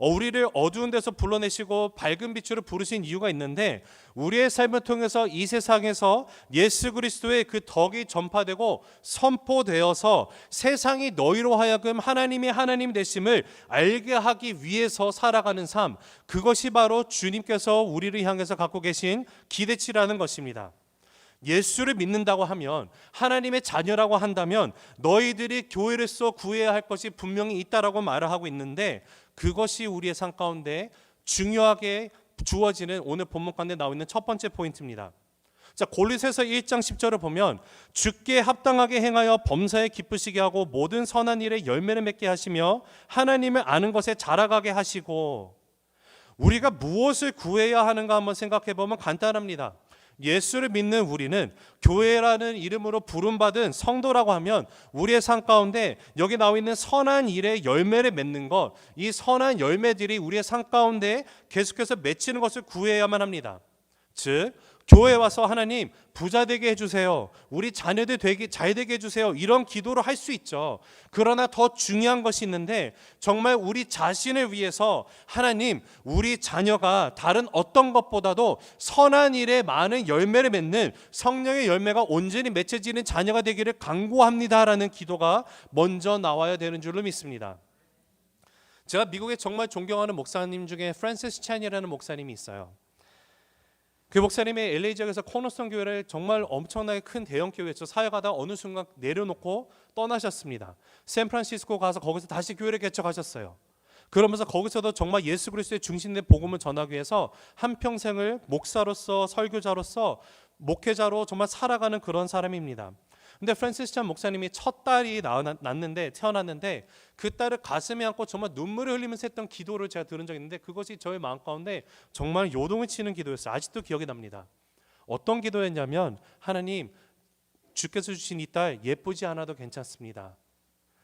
우리를 어두운 데서 불러내시고 밝은 빛으로 부르신 이유가 있는데, 우리의 삶을 통해서 이 세상에서 예수 그리스도의 그 덕이 전파되고 선포되어서 세상이 너희로 하여금 하나님이 하나님 되심을 알게 하기 위해서 살아가는 삶, 그것이 바로 주님께서 우리를 향해서 갖고 계신 기대치라는 것입니다. 예수를 믿는다고 하면, 하나님의 자녀라고 한다면 너희들이 교회로서 구해야 할 것이 분명히 있다라고 말을 하고 있는데, 그것이 우리의 삶 가운데 중요하게 주어지는 오늘 본문 가운데 나와 있는 첫 번째 포인트입니다. 자, 골로새서 1장 10절을 보면 주께 합당하게 행하여 범사에 기쁘시게 하고 모든 선한 일에 열매를 맺게 하시며 하나님을 아는 것에 자라가게 하시고. 우리가 무엇을 구해야 하는가 한번 생각해 보면 간단합니다. 예수를 믿는 우리는 교회라는 이름으로 부름받은 성도라고 하면 우리의 삶 가운데 여기 나와 있는 선한 일에 열매를 맺는 것, 이 선한 열매들이 우리의 삶 가운데 계속해서 맺히는 것을 구해야만 합니다. 즉, 교회에 와서 하나님 부자 되게 해주세요, 우리 자녀들 잘 되게 해주세요, 이런 기도를 할 수 있죠. 그러나 더 중요한 것이 있는데, 정말 우리 자신을 위해서 하나님, 우리 자녀가 다른 어떤 것보다도 선한 일에 많은 열매를 맺는, 성령의 열매가 온전히 맺혀지는 자녀가 되기를 간구합니다라는 기도가 먼저 나와야 되는 줄로 믿습니다. 제가 미국에 정말 존경하는 목사님 중에 프랜시스 찬이라는 목사님이 있어요. 그 목사님이 LA 지역에서 코너스톤 교회를 정말 엄청나게 큰 대형 교회에서 사역하다 어느 순간 내려놓고 떠나셨습니다. 샌프란시스코 가서 거기서 다시 교회를 개척하셨어요. 그러면서 거기서도 정말 예수 그리스도의 중심된 복음을 전하기 위해서 한평생을 목사로서, 설교자로서, 목회자로 정말 살아가는 그런 사람입니다. 근데 프랜시스 찬 목사님이 첫 딸이 태어났는데 그 딸을 가슴에 안고 정말 눈물을 흘리면서 했던 기도를 제가 들은 적이 있는데 그것이 저의 마음 가운데 정말 요동을 치는 기도였어요. 아직도 기억이 납니다. 어떤 기도였냐면, 하나님, 주께서 주신 이 딸 예쁘지 않아도 괜찮습니다.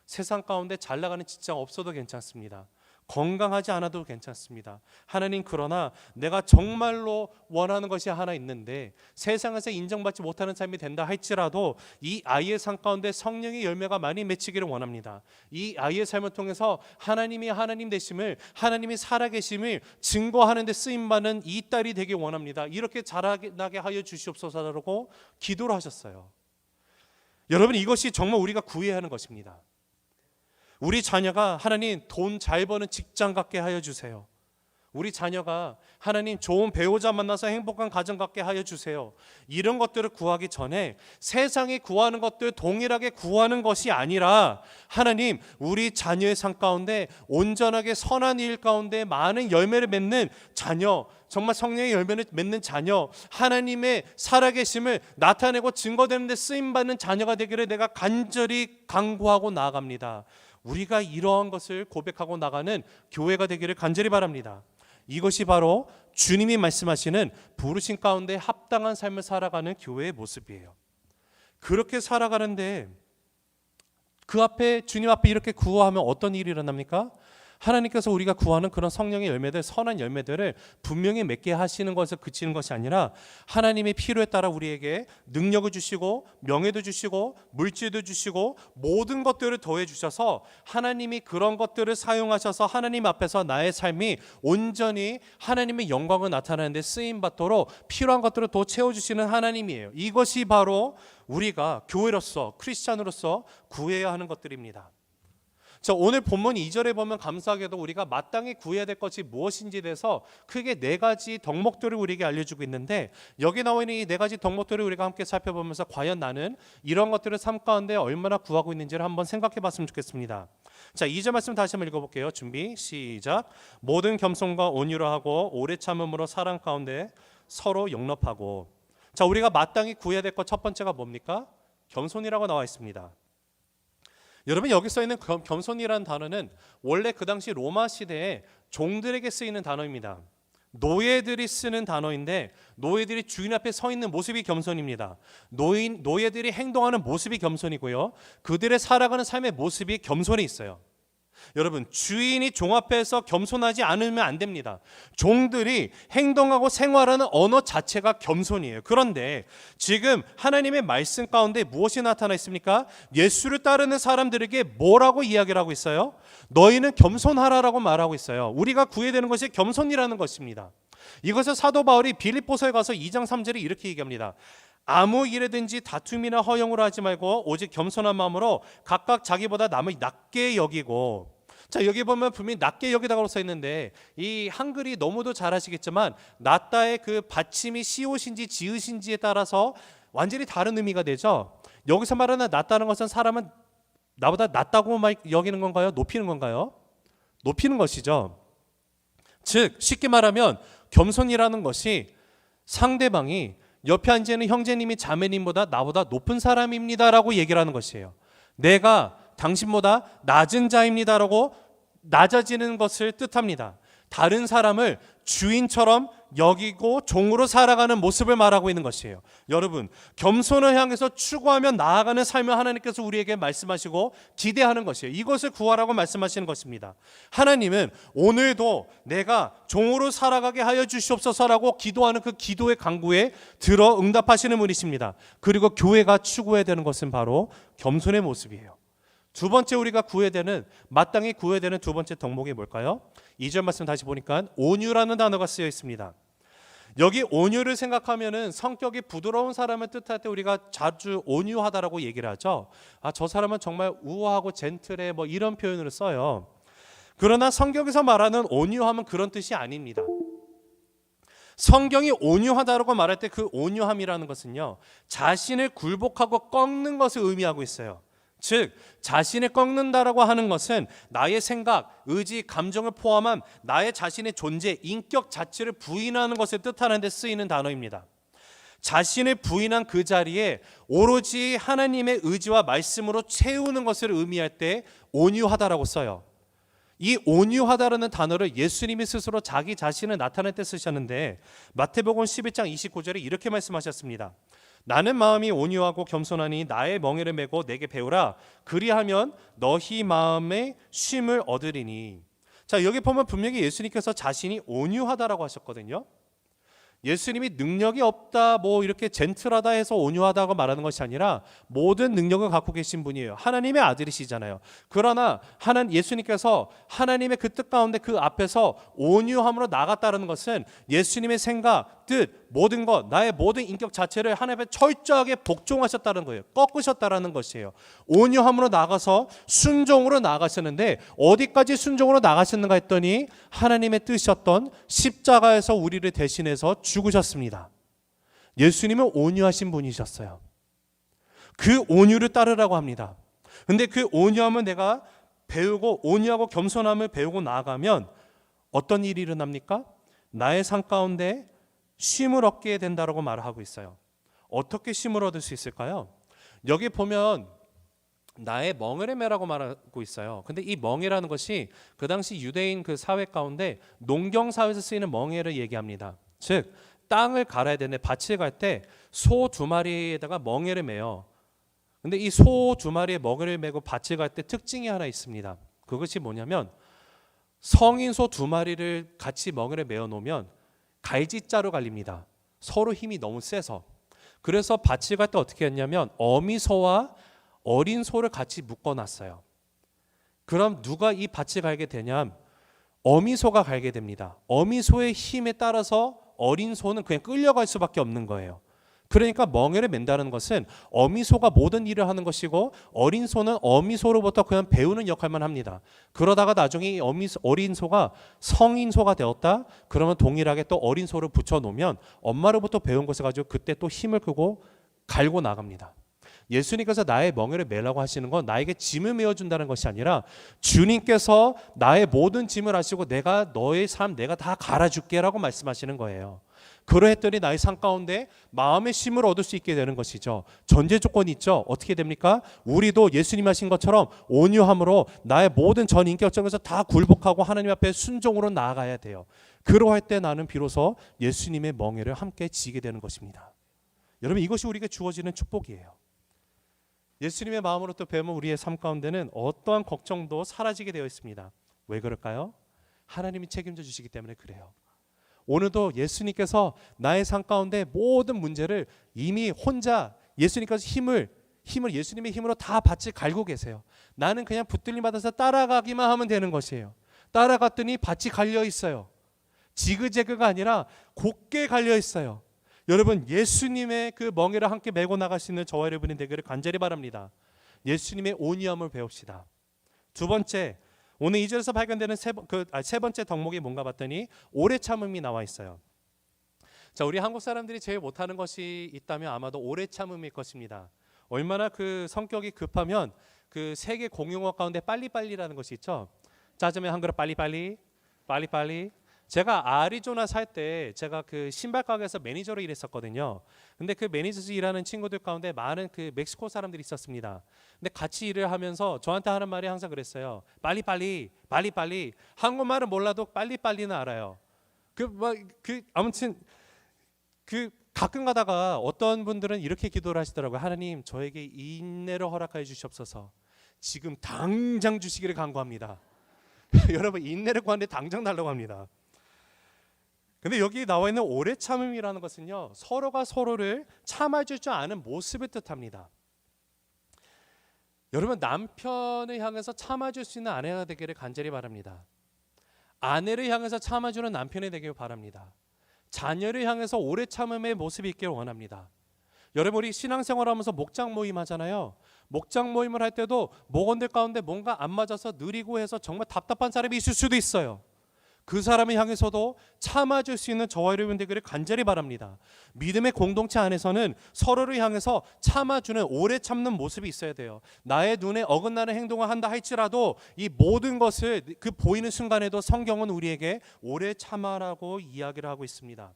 세상 가운데 잘 나가는 직장 없어도 괜찮습니다. 건강하지 않아도 괜찮습니다. 하나님, 그러나 내가 정말로 원하는 것이 하나 있는데 세상에서 인정받지 못하는 삶이 된다 할지라도 이 아이의 삶 가운데 성령의 열매가 많이 맺히기를 원합니다. 이 아이의 삶을 통해서 하나님이 하나님 되심을, 하나님이 살아계심을 증거하는 데 쓰임받는 이 딸이 되길 원합니다. 이렇게 자라나게 하여 주시옵소서라고 기도를 하셨어요. 여러분, 이것이 정말 우리가 구해야 하는 것입니다. 우리 자녀가 하나님 돈 잘 버는 직장 갖게 하여 주세요. 우리 자녀가 하나님 좋은 배우자 만나서 행복한 가정 갖게 하여 주세요. 이런 것들을 구하기 전에 세상이 구하는 것들 동일하게 구하는 것이 아니라, 하나님, 우리 자녀의 삶 가운데 온전하게 선한 일 가운데 많은 열매를 맺는 자녀, 정말 성령의 열매를 맺는 자녀, 하나님의 살아계심을 나타내고 증거되는 데 쓰임받는 자녀가 되기를 내가 간절히 간구하고 나아갑니다. 우리가 이러한 것을 고백하고 나가는 교회가 되기를 간절히 바랍니다. 이것이 바로 주님이 말씀하시는 부르심 가운데 합당한 삶을 살아가는 교회의 모습이에요. 그렇게 살아가는데 그 앞에, 주님 앞에 이렇게 구하면 어떤 일이 일어납니까? 하나님께서 우리가 구하는 그런 성령의 열매들, 선한 열매들을 분명히 맺게 하시는 것에 그치는 것이 아니라 하나님의 필요에 따라 우리에게 능력을 주시고 명예도 주시고 물질도 주시고 모든 것들을 더해 주셔서 하나님이 그런 것들을 사용하셔서 하나님 앞에서 나의 삶이 온전히 하나님의 영광을 나타내는 데 쓰임받도록 필요한 것들을 더 채워주시는 하나님이에요. 이것이 바로 우리가 교회로서, 크리스찬으로서 구해야 하는 것들입니다. 자, 오늘 본문 2절에 보면 감사하게도 우리가 마땅히 구해야 될 것이 무엇인지에 대해서 크게 네 가지 덕목들을 우리에게 알려주고 있는데, 여기 나와 있는 이 네 가지 덕목들을 우리가 함께 살펴보면서 과연 나는 이런 것들을 삶 가운데 얼마나 구하고 있는지를 한번 생각해 봤으면 좋겠습니다. 자, 2절 말씀 다시 한번 읽어볼게요. 준비, 시작. 모든 겸손과 온유로 하고 오래 참음으로 사랑 가운데 서로 용납하고. 자, 우리가 마땅히 구해야 될 것 첫 번째가 뭡니까? 겸손이라고 나와 있습니다. 여러분, 여기 써 있는 겸손이라는 단어는 원래 그 당시 로마 시대에 종들에게 쓰이는 단어입니다. 노예들이 쓰는 단어인데, 노예들이 주인 앞에 서 있는 모습이 겸손입니다. 노예들이 행동하는 모습이 겸손이고요, 그들의 살아가는 삶의 모습이 겸손에 있어요. 여러분, 주인이 종 앞에서 겸손하지 않으면 안 됩니다. 종들이 행동하고 생활하는 언어 자체가 겸손이에요. 그런데 지금 하나님의 말씀 가운데 무엇이 나타나 있습니까? 예수를 따르는 사람들에게 뭐라고 이야기를 하고 있어요? 너희는 겸손하라라고 말하고 있어요. 우리가 구해야 되는 것이 겸손이라는 것입니다. 이것을 사도 바울이 빌립보서에 가서 2장 3절에 이렇게 얘기합니다. 아무 일에든지 다툼이나 허용으로 하지 말고 오직 겸손한 마음으로 각각 자기보다 남을 낮게 여기고. 자, 여기 보면 분명히 낮게 여기다고 써 있는데, 이 한글이 너무도 잘 아시겠지만 낮다의 그 받침이 시옷인지 지읒인지에 따라서 완전히 다른 의미가 되죠. 여기서 말하는 낮다는 것은 사람은 나보다 낮다고 여기는 건가요? 높이는 건가요? 높이는 것이죠. 즉 쉽게 말하면 겸손이라는 것이 상대방이 옆에 앉아있는 형제님이 자매님보다 나보다 높은 사람입니다라고 얘기를 하는 것이에요. 내가 당신보다 낮은 자입니다라고 낮아지는 것을 뜻합니다. 다른 사람을 주인처럼 여기고 종으로 살아가는 모습을 말하고 있는 것이에요. 여러분, 겸손을 향해서 추구하며 나아가는 삶을 하나님께서 우리에게 말씀하시고 기대하는 것이에요. 이것을 구하라고 말씀하시는 것입니다. 하나님은 오늘도 내가 종으로 살아가게 하여 주시옵소서라고 기도하는 그 기도의 간구에 들어 응답하시는 분이십니다. 그리고 교회가 추구해야 되는 것은 바로 겸손의 모습이에요. 두 번째, 우리가 구해야 되는, 마땅히 구해야 되는 두 번째 덕목이 뭘까요? 2절 말씀 다시 보니까 온유라는 단어가 쓰여 있습니다. 여기 온유를 생각하면은 성격이 부드러운 사람을 뜻할 때 우리가 자주 온유하다라고 얘기를 하죠. 아, 저 사람은 정말 우아하고 젠틀해, 뭐 이런 표현을 써요. 그러나 성경에서 말하는 온유함은 그런 뜻이 아닙니다. 성경이 온유하다라고 말할 때 그 온유함이라는 것은요, 자신을 굴복하고 꺾는 것을 의미하고 있어요. 즉 자신을 꺾는다라고 하는 것은 나의 생각, 의지, 감정을 포함한 나의 자신의 존재, 인격 자체를 부인하는 것을 뜻하는 데 쓰이는 단어입니다. 자신을 부인한 그 자리에 오로지 하나님의 의지와 말씀으로 채우는 것을 의미할 때 온유하다라고 써요. 이 온유하다라는 단어를 예수님이 스스로 자기 자신을 나타낼 때 쓰셨는데 마태복음 11장 29절에 이렇게 말씀하셨습니다. 나는 마음이 온유하고 겸손하니 나의 멍에를 메고 내게 배우라. 그리하면 너희 마음에 쉼을 얻으리니. 자, 여기 보면 분명히 예수님께서 자신이 온유하다라고 하셨거든요. 예수님이 능력이 없다, 뭐 이렇게 젠틀하다 해서 온유하다고 말하는 것이 아니라 모든 능력을 갖고 계신 분이에요. 하나님의 아들이시잖아요. 그러나 예수님께서 하나님의 그 뜻 가운데 그 앞에서 온유함으로 나갔다는 것은 예수님의 생각, 뜻, 모든 것, 나의 모든 인격 자체를 하나님 앞에 철저하게 복종하셨다는 거예요. 꺾으셨다는 것이에요. 온유함으로 나가서 순종으로 나가셨는데 어디까지 순종으로 나가셨는가 했더니 하나님의 뜻이었던 십자가에서 우리를 대신해서 죽으셨습니다. 예수님은 온유하신 분이셨어요. 그 온유를 따르라고 합니다. 근데 그 온유함을 내가 배우고 온유하고 겸손함을 배우고 나아가면 어떤 일이 일어납니까? 나의 삶 가운데 쉼을 얻게 된다라고 말하고 있어요. 어떻게 쉼을 얻을 수 있을까요? 여기 보면 나의 멍에를 메라고 말하고 있어요. 근데 이 멍에라는 것이 그 당시 유대인 그 사회 가운데 농경 사회에서 쓰이는 멍에를 얘기합니다. 즉 땅을 갈아야 되는데 밭을 갈 때 소 2마리에다가 멍에를 메요. 근데 이 소 2마리에 멍에를 메고 밭을 갈 때 특징이 하나 있습니다. 그것이 뭐냐면 성인 소 2마리를 같이 멍에를 메어 놓으면 갈지자로 갈립니다. 서로 힘이 너무 세서. 그래서 밭을 갈 때 어떻게 했냐면 어미소와 어린 소를 같이 묶어놨어요. 그럼 누가 이 밭을 갈게 되냐면 어미소가 갈게 됩니다. 어미소의 힘에 따라서 어린 소는 그냥 끌려갈 수밖에 없는 거예요. 그러니까 멍에를 맨다는 것은 어미소가 모든 일을 하는 것이고 어린 소는 어미소로부터 그냥 배우는 역할만 합니다. 그러다가 나중에 어린 소가 성인 소가 되었다. 그러면 동일하게 또 어린 소를 붙여놓으면 엄마로부터 배운 것을 가지고 그때 또 힘을 끄고 갈고 나갑니다. 예수님께서 나의 멍에를 메라고 하시는 건 나에게 짐을 메어준다는 것이 아니라 주님께서 나의 모든 짐을 하시고 내가 너의 삶 내가 다 갈아줄게 라고 말씀하시는 거예요. 그러했더니 나의 삶 가운데 마음의 쉼을 얻을 수 있게 되는 것이죠. 전제 조건이 있죠. 어떻게 됩니까? 우리도 예수님 하신 것처럼 온유함으로 나의 모든 전 인격적에서 다 굴복하고 하나님 앞에 순종으로 나아가야 돼요. 그러할 때 나는 비로소 예수님의 멍에를 함께 지게 되는 것입니다. 여러분 이것이 우리에게 주어지는 축복이에요. 예수님의 마음으로 또 배우면 우리의 삶 가운데는 어떠한 걱정도 사라지게 되어 있습니다. 왜 그럴까요? 하나님이 책임져 주시기 때문에 그래요. 오늘도 예수님께서 나의 삶 가운데 모든 문제를 이미 혼자 예수님께서 힘을 예수님의 힘으로 다 밭을 갈고 계세요. 나는 그냥 붙들림 받아서 따라가기만 하면 되는 것이에요. 따라갔더니 밭이 갈려 있어요. 지그재그가 아니라 곧게 갈려 있어요. 여러분 예수님의 그 멍에를 함께 메고 나갈 수 있는 저와 여러분이 되기를 간절히 바랍니다. 예수님의 온유함을 배웁시다. 두 번째, 오늘 2절에서 발견되는 세 번째 덕목이 뭔가 봤더니 오래 참음이 나와 있어요. 자, 우리 한국 사람들이 제일 못하는 것이 있다면 아마도 오래 참음일 것입니다. 얼마나 그 성격이 급하면 그 세계 공용어 가운데 빨리빨리라는 것이 있죠. 짜장면 한 그릇 빨리빨리. 제가 아리조나 살 때 제가 그 신발 가게에서 매니저로 일했었거든요. 근데 그 매니저에서 일하는 친구들 가운데 많은 그 멕시코 사람들이 있었습니다. 근데 같이 일을 하면서 저한테 하는 말이 항상 그랬어요. 빨리빨리. 한국말은 몰라도 빨리빨리는 알아요. 아무튼 가끔 가다가 어떤 분들은 이렇게 기도를 하시더라고요. 하나님 저에게 인내를 허락하여 주시옵소서. 지금 당장 주시기를 간구합니다. 여러분 인내를 구하는데 당장 달라고 합니다. 근데 여기 나와 있는 오래 참음이라는 것은요, 서로가 서로를 참아줄 줄 아는 모습을 뜻합니다. 여러분 남편을 향해서 참아줄 수 있는 아내가 되기를 간절히 바랍니다. 아내를 향해서 참아주는 남편이 되기를 바랍니다. 자녀를 향해서 오래 참음의 모습이 있기를 원합니다. 여러분 우리 신앙생활하면서 목장 모임 하잖아요. 목장 모임을 할 때도 목원들 가운데 뭔가 안 맞아서 느리고 해서 정말 답답한 사람이 있을 수도 있어요. 그 사람을 향해서도 참아줄 수 있는 저와 여러분 되기를 간절히 바랍니다. 믿음의 공동체 안에서는 서로를 향해서 참아주는 오래 참는 모습이 있어야 돼요. 나의 눈에 어긋나는 행동을 한다 할지라도 이 모든 것을 그 보이는 순간에도 성경은 우리에게 오래 참아라고 이야기를 하고 있습니다.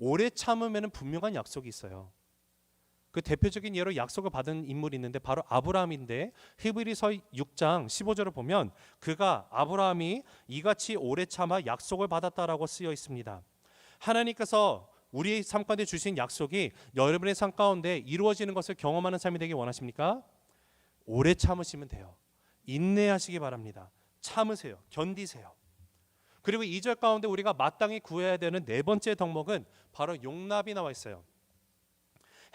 오래 참으면 분명한 약속이 있어요. 그 대표적인 예로 약속을 받은 인물이 있는데 바로 아브라함인데 히브리서 6장 15절을 보면 그가 아브라함이 이같이 오래 참아 약속을 받았다라고 쓰여 있습니다. 하나님께서 우리의 삶 가운데 주신 약속이 여러분의 삶 가운데 이루어지는 것을 경험하는 삶이 되길 원하십니까? 오래 참으시면 돼요. 인내하시기 바랍니다. 참으세요. 견디세요. 그리고 2절 가운데 우리가 마땅히 구해야 되는 네 번째 덕목은 바로 용납이 나와 있어요.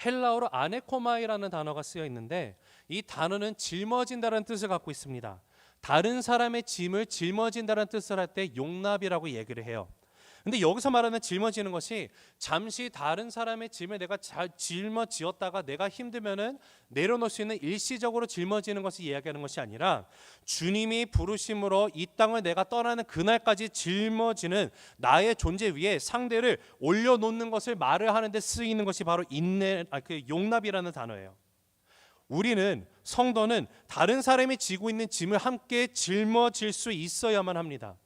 헬라어로 아네코마이라는 단어가 쓰여 있는데 이 단어는 짊어진다는 뜻을 갖고 있습니다. 다른 사람의 짐을 짊어진다는 뜻을 할 때 용납이라고 얘기를 해요. 근데 여기서 말하는 짊어지는 것이 잠시 다른 사람의 짐을 내가 잘 짊어지었다가 내가 힘들면은 내려놓을 수 있는 일시적으로 짊어지는 것을 이야기하는 것이 아니라 주님이 부르심으로 이 땅을 내가 떠나는 그날까지 짊어지는 나의 존재 위에 상대를 올려놓는 것을 말을 하는데 쓰이는 것이 바로 용납이라는 단어예요. 우리는 성도는 다른 사람이 지고 있는 짐을 함께 짊어질 수 있어야만 합니다.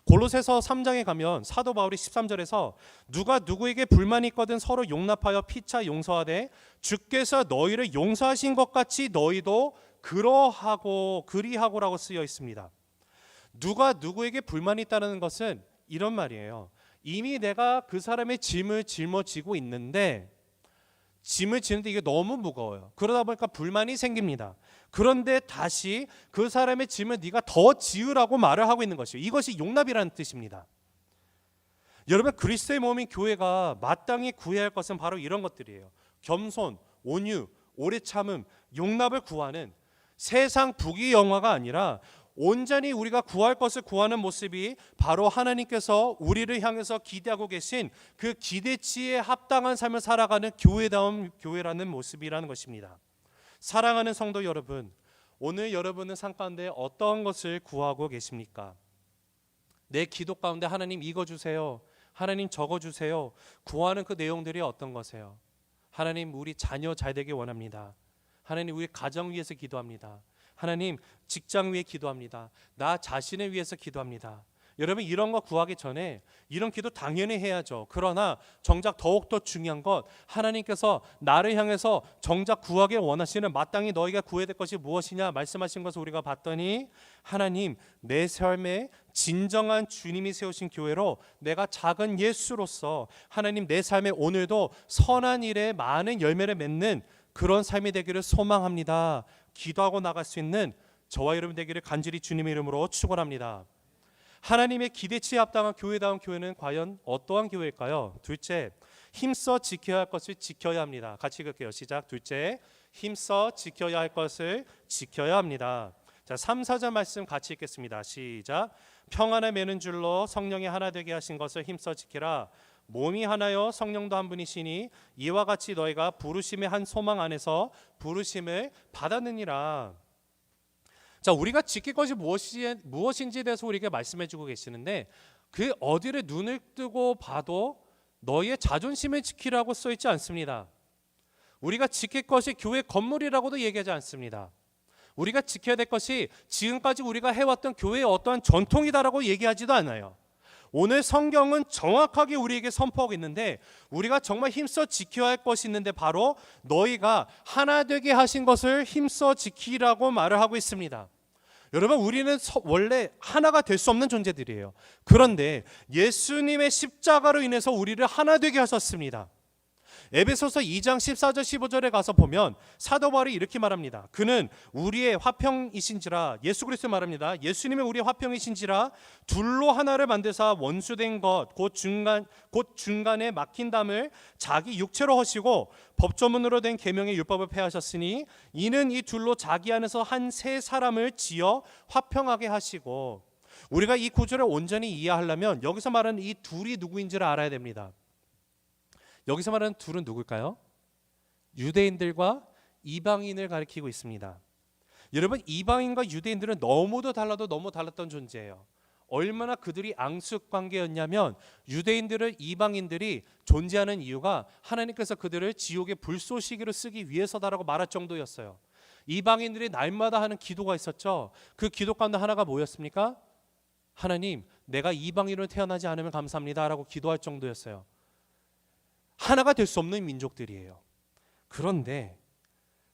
골로새서 3장에 가면 사도 바울이 13절에서 누가 누구에게 불만이 있거든 서로 용납하여 피차 용서하되 주께서 너희를 용서하신 것 같이 너희도 그리하고라고 쓰여 있습니다. 누가 누구에게 불만이 있다는 것은 이런 말이에요. 이미 내가 그 사람의 짐을 짊어지고 있는데 짐을 지는데 이게 너무 무거워요. 그러다 보니까 불만이 생깁니다. 그런데 다시 그 사람의 짐을 네가 더 지으라고 말을 하고 있는 것이에요. 이것이 용납이라는 뜻입니다. 여러분, 그리스도의 몸인 교회가 마땅히 구해야 할 것은 바로 이런 것들이에요. 겸손, 온유, 오래 참음, 용납을 구하는 세상 부귀영화가 아니라 온전히 우리가 구할 것을 구하는 모습이 바로 하나님께서 우리를 향해서 기대하고 계신 그 기대치에 합당한 삶을 살아가는 교회다운 교회라는 모습이라는 것입니다. 사랑하는 성도 여러분, 오늘 여러분은 삶 가운데 어떤 것을 구하고 계십니까? 내 기도 가운데 하나님 이거 주세요, 하나님 저거 주세요, 구하는 그 내용들이 어떤 것이에요? 하나님 우리 자녀 잘 되길 원합니다. 하나님 우리 가정 위해서 기도합니다. 하나님 직장 위해 기도합니다. 나 자신을 위해서 기도합니다. 여러분, 이런 거 구하기 전에 이런 기도 당연히 해야죠. 그러나 정작 더욱더 중요한 것, 하나님께서 나를 향해서 정작 구하길 원하시는 마땅히 너희가 구해야 될 것이 무엇이냐 말씀하신 것을 우리가 봤더니 하나님 내 삶에 진정한 주님이 세우신 교회로 내가 작은 예수로서 하나님 내 삶에 오늘도 선한 일에 많은 열매를 맺는 그런 삶이 되기를 소망합니다. 기도하고 나갈 수 있는 저와 여러분 되기를 간절히 주님의 이름으로 축원합니다. 하나님의 기대치에 합당한 교회다운 교회는 과연 어떠한 교회일까요? 둘째, 힘써 지켜야 할 것을 지켜야 합니다. 같이 읽을게요. 시작. 둘째, 힘써 지켜야 할 것을 지켜야 합니다. 자, 3, 4절 말씀 같이 읽겠습니다. 시작. 평안을 매는 줄로 성령이 하나 되게 하신 것을 힘써 지키라. 몸이 하나요 성령도 한 분이시니 이와 같이 너희가 부르심의 한 소망 안에서 부르심을 받았느니라. 자, 우리가 지킬 것이 무엇인지에 대해서 우리에게 말씀해 주고 계시는데 그 어디를 눈을 뜨고 봐도 너희의 자존심을 지키라고 써 있지 않습니다. 우리가 지킬 것이 교회 건물이라고도 얘기하지 않습니다. 우리가 지켜야 될 것이 지금까지 우리가 해왔던 교회의 어떠한 전통이다라고 얘기하지도 않아요. 오늘 성경은 정확하게 우리에게 선포하고 있는데 우리가 정말 힘써 지켜야 할 것이 있는데 바로 너희가 하나 되게 하신 것을 힘써 지키라고 말을 하고 있습니다. 여러분, 우리는 원래 하나가 될 수 없는 존재들이에요. 그런데 예수님의 십자가로 인해서 우리를 하나 되게 하셨습니다. 에베소서 2장 14절 15절에 가서 보면 사도 바울이 이렇게 말합니다. 그는 우리의 화평이신지라, 예수 그리스도 말합니다. 예수님의 우리의 화평이신지라 둘로 하나를 만드사 원수된 것 곧 중간에 막힌 담을 자기 육체로 허시고 법조문으로 된 계명의 율법을 폐하셨으니 이는 이 둘로 자기 안에서 한 세 사람을 지어 화평하게 하시고. 우리가 이 구절을 온전히 이해하려면 여기서 말하는 이 둘이 누구인지를 알아야 됩니다. 여기서 말하는 둘은 누굴까요? 유대인들과 이방인을 가리키고 있습니다. 여러분, 이방인과 유대인들은 너무도 달라도 너무 달랐던 존재예요. 얼마나 그들이 앙숙 관계였냐면 유대인들을 이방인들이 존재하는 이유가 하나님께서 그들을 지옥의 불쏘시개로 쓰기 위해서다라고 말할 정도였어요. 이방인들이 날마다 하는 기도가 있었죠. 그 기도 가운데 하나가 뭐였습니까? 하나님, 내가 이방인으로 태어나지 않으면 감사합니다라고 기도할 정도였어요. 하나가 될 수 없는 민족들이에요. 그런데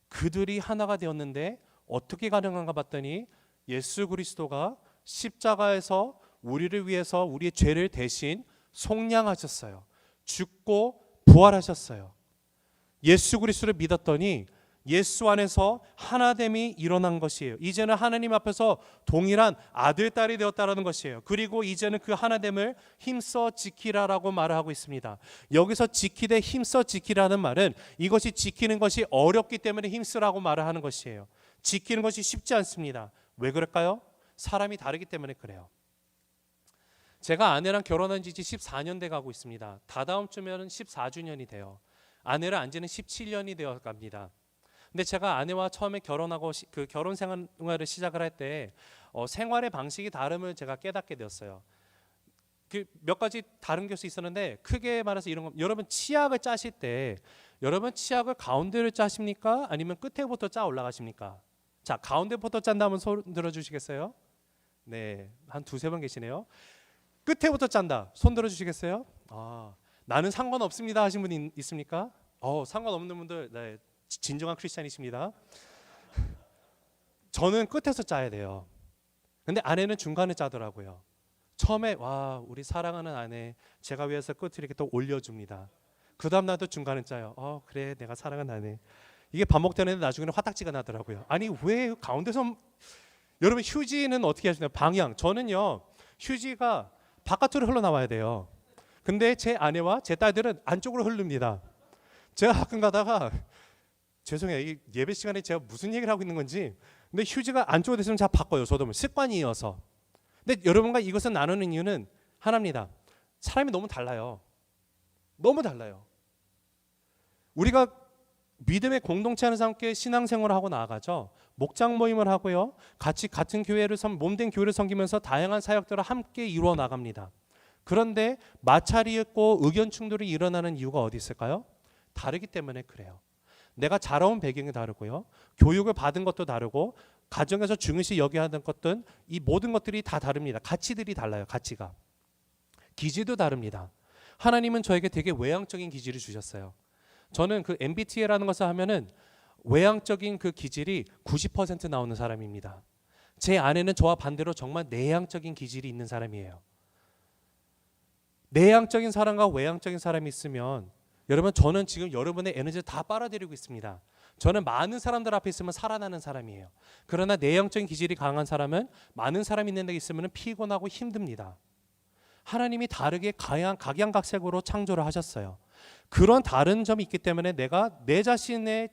그들이 하나가 되었는데 어떻게 가능한가 봤더니 예수 그리스도가 십자가에서 우리를 위해서 우리의 죄를 대신 속량하셨어요. 죽고 부활하셨어요. 예수 그리스도를 믿었더니 예수 안에서 하나됨이 일어난 것이에요. 이제는 하나님 앞에서 동일한 아들, 딸이 되었다라는 것이에요. 그리고 이제는 그 하나됨을 힘써 지키라라고 말을 하고 있습니다. 여기서 지키되 힘써 지키라는 말은 이것이 지키는 것이 어렵기 때문에 힘쓰라고 말을 하는 것이에요. 지키는 것이 쉽지 않습니다. 왜 그럴까요? 사람이 다르기 때문에 그래요. 제가 아내랑 결혼한 지 14년 돼 가고 있습니다. 다다음 주면은 14주년이 돼요. 아내를 안 지는 17년이 되어 갑니다. 근데 제가 아내와 처음에 결혼하고 그 결혼 생활을 시작을 할 때 생활의 방식이 다름을 제가 깨닫게 되었어요. 그 몇 가지 다른 것이 있었는데 크게 말해서 이런 거. 여러분 치약을 짜실 때 여러분 치약을 가운데를 짜십니까? 아니면 끝에부터 짜 올라가십니까? 자, 가운데부터 짠다면 손 들어 주시겠어요? 네, 한 두세 번 계시네요. 끝에부터 짠다. 손 들어 주시겠어요? 나는 상관없습니다 하신 분 있습니까? 상관없는 분들, 네, 진정한 크리스찬이십니다. 저는 끝에서 짜야 돼요. 근데 아내는 중간에 짜더라고요. 처음에 와, 우리 사랑하는 아내, 제가 위해서 끝을 이렇게 또 올려줍니다. 그 다음 날도 중간에 짜요. 그래, 내가 사랑하는 아내. 이게 반복되는데 나중에는 화딱지가 나더라고요. 아니 왜 가운데서. 여러분 휴지는 어떻게 하시나요? 방향. 저는요, 휴지가 바깥으로 흘러나와야 돼요. 근데 제 아내와 제 딸들은 안쪽으로 흐릅니다. 제가 가끔 가다가 죄송해요. 이 예배 시간에 제가 무슨 얘기를 하고 있는 건지. 근데 휴지가 안쪽으로 됐으면 제가 바꿔요. 저도 습관이어서. 근데 여러분과 이것을 나누는 이유는 하나입니다. 사람이 너무 달라요. 너무 달라요. 우리가 믿음의 공동체 하는 사람께 신앙생활을 하고 나아가죠. 목장 모임을 하고요. 같이 같은 교회를 몸된 교회를 섬기면서 다양한 사역들을 함께 이루어 나갑니다. 그런데 마찰이 있고 의견 충돌이 일어나는 이유가 어디 있을까요? 다르기 때문에 그래요. 내가 자라온 배경이 다르고요. 교육을 받은 것도 다르고 가정에서 중요시 여겨야 하는 것들, 이 모든 것들이 다 다릅니다. 가치들이 달라요. 가치가. 기질도 다릅니다. 하나님은 저에게 되게 외향적인 기질을 주셨어요. 저는 그 MBTI라는 것을 하면은 외향적인 그 기질이 90% 나오는 사람입니다. 제 아내는 저와 반대로 정말 내향적인 기질이 있는 사람이에요. 내향적인 사람과 외향적인 사람이 있으면 여러분, 저는 지금 여러분의 에너지를 다 빨아들이고 있습니다. 저는 많은 사람들 앞에 있으면 살아나는 사람이에요. 그러나 내향적인 기질이 강한 사람은 많은 사람이 있는 데 있으면 피곤하고 힘듭니다. 하나님이 다르게 각양각색으로 창조를 하셨어요. 그런 다른 점이 있기 때문에 내가 내 자신의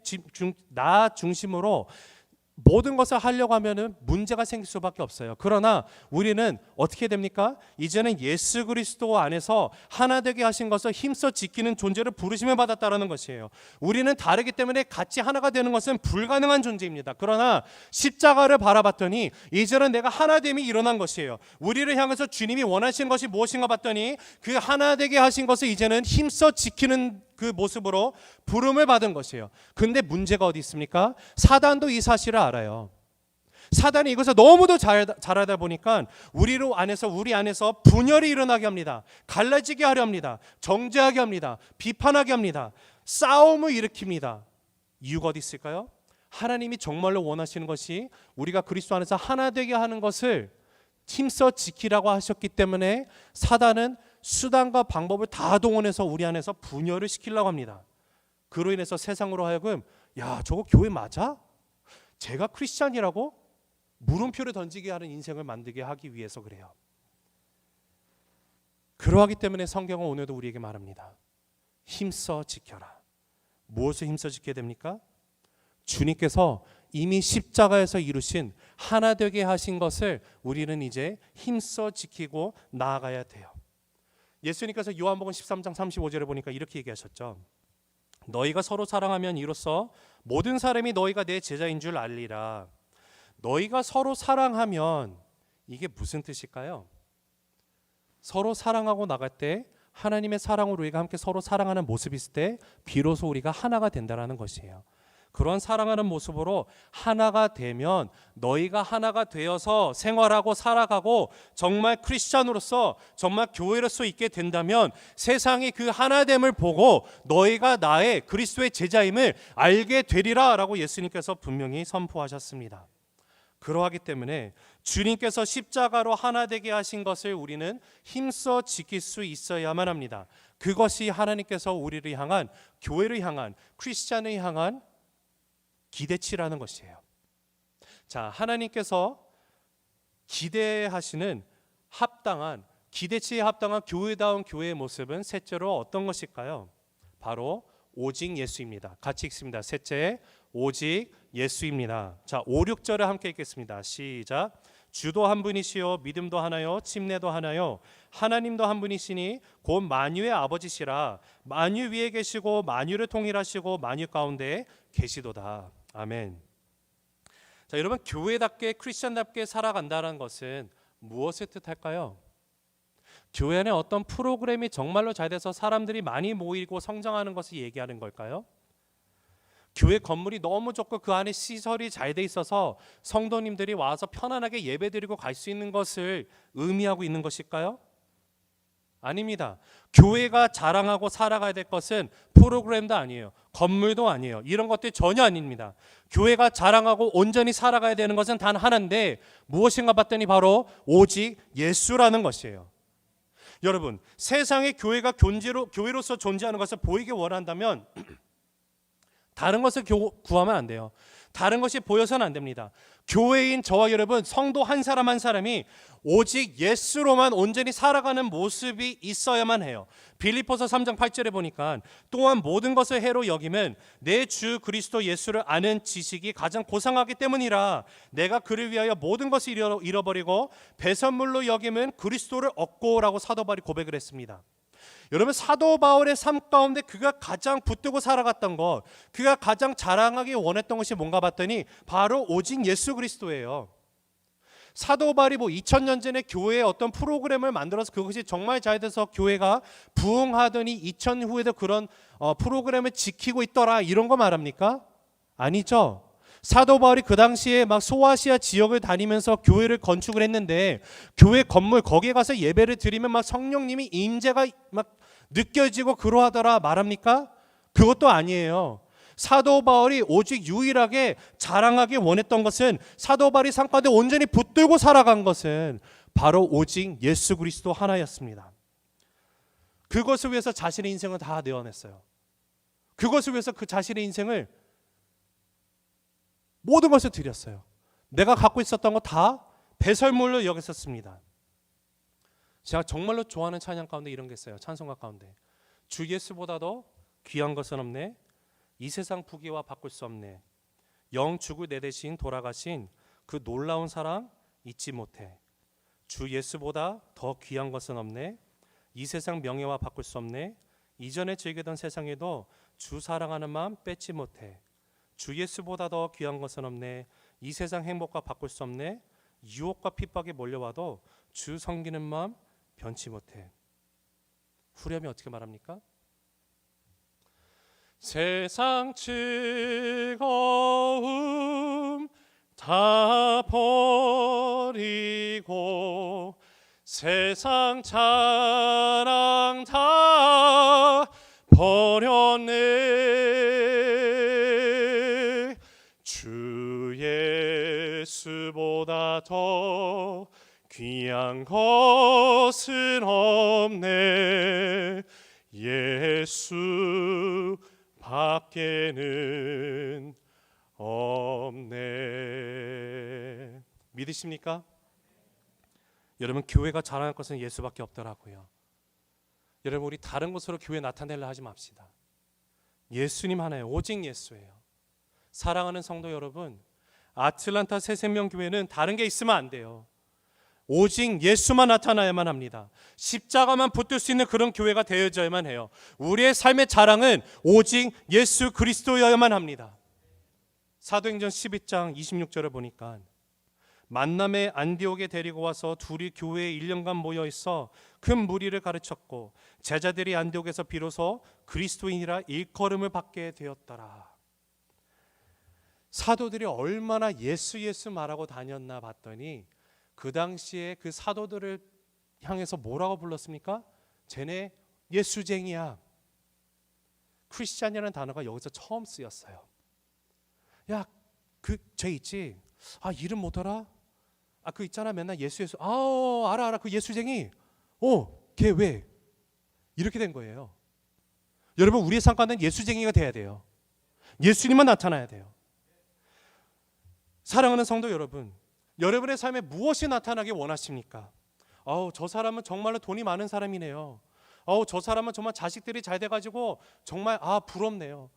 나 중심으로 모든 것을 하려고 하면은 문제가 생길 수밖에 없어요. 그러나 우리는 어떻게 됩니까? 이제는 예수 그리스도 안에서 하나 되게 하신 것을 힘써 지키는 존재를 부르심을 받았다라는 것이에요. 우리는 다르기 때문에 같이 하나가 되는 것은 불가능한 존재입니다. 그러나 십자가를 바라봤더니 이제는 내가 하나됨이 일어난 것이에요. 우리를 향해서 주님이 원하시는 것이 무엇인가 봤더니 그 하나 되게 하신 것을 이제는 힘써 지키는 그 모습으로 부름을 받은 것이에요. 근데 문제가 어디 있습니까? 사단도 이 사실을 알아요. 사단이 이것을 너무도 잘하다 보니까 우리 안에서 분열이 일어나게 합니다. 갈라지게 하려 합니다. 정죄하게 합니다. 비판하게 합니다. 싸움을 일으킵니다. 이유가 어디 있을까요? 하나님이 정말로 원하시는 것이 우리가 그리스도 안에서 하나 되게 하는 것을 힘써 지키라고 하셨기 때문에 사단은 수단과 방법을 다 동원해서 우리 안에서 분열을 시키려고 합니다. 그로 인해서 세상으로 하여금 야, 저거 교회 맞아? 제가 크리스찬이라고? 물음표를 던지게 하는 인생을 만들게 하기 위해서 그래요. 그러하기 때문에 성경은 오늘도 우리에게 말합니다. 힘써 지켜라. 무엇을 힘써 지켜야 됩니까? 주님께서 이미 십자가에서 이루신 하나 되게 하신 것을 우리는 이제 힘써 지키고 나아가야 돼요. 예수님께서 요한복음 13장 35절에 보니까 이렇게 얘기하셨죠. 너희가 서로 사랑하면 이로써 모든 사람이 너희가 내 제자인 줄 알리라. 너희가 서로 사랑하면 이게 무슨 뜻일까요? 서로 사랑하고 나갈 때 하나님의 사랑으로 우리가 함께 서로 사랑하는 모습이 있을 때 비로소 우리가 하나가 된다는 것이에요. 그런 사랑하는 모습으로 하나가 되면 너희가 하나가 되어서 생활하고 살아가고 정말 크리스찬으로서 정말 교회로서 있게 된다면 세상이 그 하나됨을 보고 너희가 나의 그리스도의 제자임을 알게 되리라 라고 예수님께서 분명히 선포하셨습니다. 그러하기 때문에 주님께서 십자가로 하나 되게 하신 것을 우리는 힘써 지킬 수 있어야만 합니다. 그것이 하나님께서 우리를 향한, 교회를 향한, 크리스찬을 향한 기대치라는 것이에요. 자, 하나님께서 기대하시는 합당한, 기대치에 합당한 교회다운 교회의 모습은 셋째로 어떤 것일까요? 바로 오직 예수입니다. 같이 읽습니다. 셋째, 오직 예수입니다. 자, 5, 6절을 함께 읽겠습니다. 시작. 주도 한 분이시요 믿음도 하나요 침례도 하나요 하나님도 한 분이시니 곧 만유의 아버지시라. 만유 위에 계시고 만유를 통일하시고 만유 가운데 계시도다. 아멘. 자, 여러분, 교회답게 크리스천답게 살아간다는 것은 무엇을 뜻할까요? 교회 안에 어떤 프로그램이 정말로 잘 돼서 사람들이 많이 모이고 성장하는 것을 얘기하는 걸까요? 교회 건물이 너무 좋고 그 안에 시설이 잘 돼 있어서 성도님들이 와서 편안하게 예배드리고 갈 수 있는 것을 의미하고 있는 것일까요? 아닙니다. 교회가 자랑하고 살아가야 될 것은 프로그램도 아니에요. 건물도 아니에요. 이런 것들 전혀 아닙니다. 교회가 자랑하고 온전히 살아가야 되는 것은 단 하나인데 무엇인가 봤더니 바로 오직 예수라는 것이에요. 여러분, 세상에 교회가 교회로서 존재하는 것을 보이게 원한다면 다른 것을 구하면 안 돼요. 다른 것이 보여서는 안 됩니다. 교회인 저와 여러분, 성도 한 사람 한 사람이 오직 예수로만 온전히 살아가는 모습이 있어야만 해요. 빌립보서 3장 8절에 보니까 또한 모든 것을 해로 여기면 내 주 그리스도 예수를 아는 지식이 가장 고상하기 때문이라. 내가 그를 위하여 모든 것을 잃어버리고 배설물로 여기면 그리스도를 얻고라고 사도 바울이 고백을 했습니다. 여러분, 사도 바울의 삶 가운데 그가 가장 붙들고 살아갔던 것, 그가 가장 자랑하기 원했던 것이 뭔가 봤더니 바로 오직 예수 그리스도예요. 사도 바울이 2000년 전에 교회에 어떤 프로그램을 만들어서 그것이 정말 잘 돼서 교회가 부흥하더니 2000 후에도 그런 프로그램을 지키고 있더라, 이런 거 말합니까? 아니죠. 사도 바울이 그 당시에 막 소아시아 지역을 다니면서 교회를 건축을 했는데 교회 건물 거기에 가서 예배를 드리면 막 성령님이 임재가 막 느껴지고 그러하더라 말합니까? 그것도 아니에요. 사도 바울이 오직 유일하게 자랑하기 원했던 것은, 사도 바울이 삶 가운데 온전히 붙들고 살아간 것은 바로 오직 예수 그리스도 하나였습니다. 그것을 위해서 자신의 인생을 다 내어냈어요. 그것을 위해서 그 자신의 인생을 모든 것을 드렸어요. 내가 갖고 있었던 거 다 배설물로 여겼었습니다. 제가 정말로 좋아하는 찬양 가운데 이런 게 있어요. 찬송가 가운데 주 예수보다도 귀한 것은 없네. 이 세상 부귀와 바꿀 수 없네. 영 죽을 내 대신 돌아가신 그 놀라운 사랑 잊지 못해. 주 예수보다 더 귀한 것은 없네. 이 세상 명예와 바꿀 수 없네. 이전에 즐기던 세상에도 주 사랑하는 마음 뺏지 못해. 주 예수보다 더 귀한 것은 없네. 이 세상 행복과 바꿀 수 없네. 유혹과 핍박에 몰려와도 주 섬기는 마음 변치 못해. 후렴이 어떻게 말합니까? 세상 즐거움 다 버리고 세상 자랑 다 버렸네. 주 예수보다 더 귀한 것은 없네. 예수 밖에는 없네. 믿으십니까? 여러분, 교회가 자랑할 것은 예수밖에 없더라고요. 여러분, 우리 다른 곳으로 교회 나타내려 하지 맙시다. 예수님 하나예요. 오직 예수예요. 사랑하는 성도 여러분, 아틀란타 새생명교회는 다른 게 있으면 안 돼요. 오직 예수만 나타나야만 합니다. 십자가만 붙들 수 있는 그런 교회가 되어져야만 해요. 우리의 삶의 자랑은 오직 예수 그리스도여야만 합니다. 사도행전 12장 26절을 보니까 만남의 안디옥에 데리고 와서 둘이 교회에 1년간 모여 있어 큰 무리를 가르쳤고 제자들이 안디옥에서 비로소 그리스도인이라 일컬음을 받게 되었더라. 사도들이 얼마나 예수 예수 말하고 다녔나 봤더니 그 당시에 그 사도들을 향해서 뭐라고 불렀습니까? 쟤네 예수쟁이야. 크리스찬이라는 단어가 여기서 처음 쓰였어요. 야, 쟤 있지? 아, 이름 못 알아? 아, 그 있잖아, 맨날 예수 예수. 아, 알아, 그 예수쟁이. 걔 왜? 이렇게 된 거예요. 여러분, 우리의 삶 가운데는 예수쟁이가 돼야 돼요. 예수님만 나타나야 돼요. 사랑하는 성도 여러분, 여러분의 삶에 무엇이 나타나길 원하십니까? 저 사람은 정말로 돈이 많은 사람이네요. 저 사람은 정말 자식들이 잘 돼가지고 정말 부럽네요.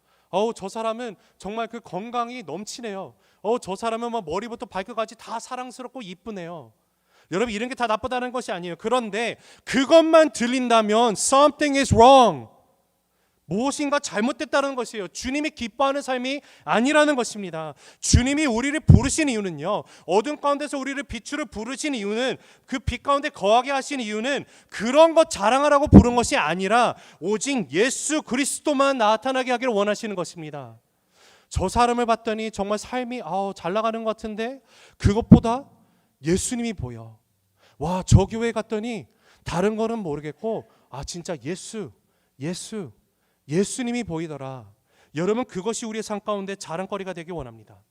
저 사람은 정말 그 건강이 넘치네요. 저 사람은 뭐 머리부터 발끝까지 다 사랑스럽고 이쁘네요. 여러분, 이런 게 다 나쁘다는 것이 아니에요. 그런데 그것만 들린다면 something is wrong. 무엇인가 잘못됐다는 것이에요. 주님이 기뻐하는 삶이 아니라는 것입니다. 주님이 우리를 부르신 이유는요, 어둠 가운데서 우리를 빛으로 부르신 이유는, 그 빛 가운데 거하게 하신 이유는 그런 것 자랑하라고 부른 것이 아니라 오직 예수 그리스도만 나타나게 하기를 원하시는 것입니다. 저 사람을 봤더니 정말 삶이 잘 나가는 것 같은데 그것보다 예수님이 보여. 와, 저 교회 갔더니 다른 거는 모르겠고 진짜 예수님이 보이더라. 여러분, 그것이 우리의 삶 가운데 자랑거리가 되기 원합니다.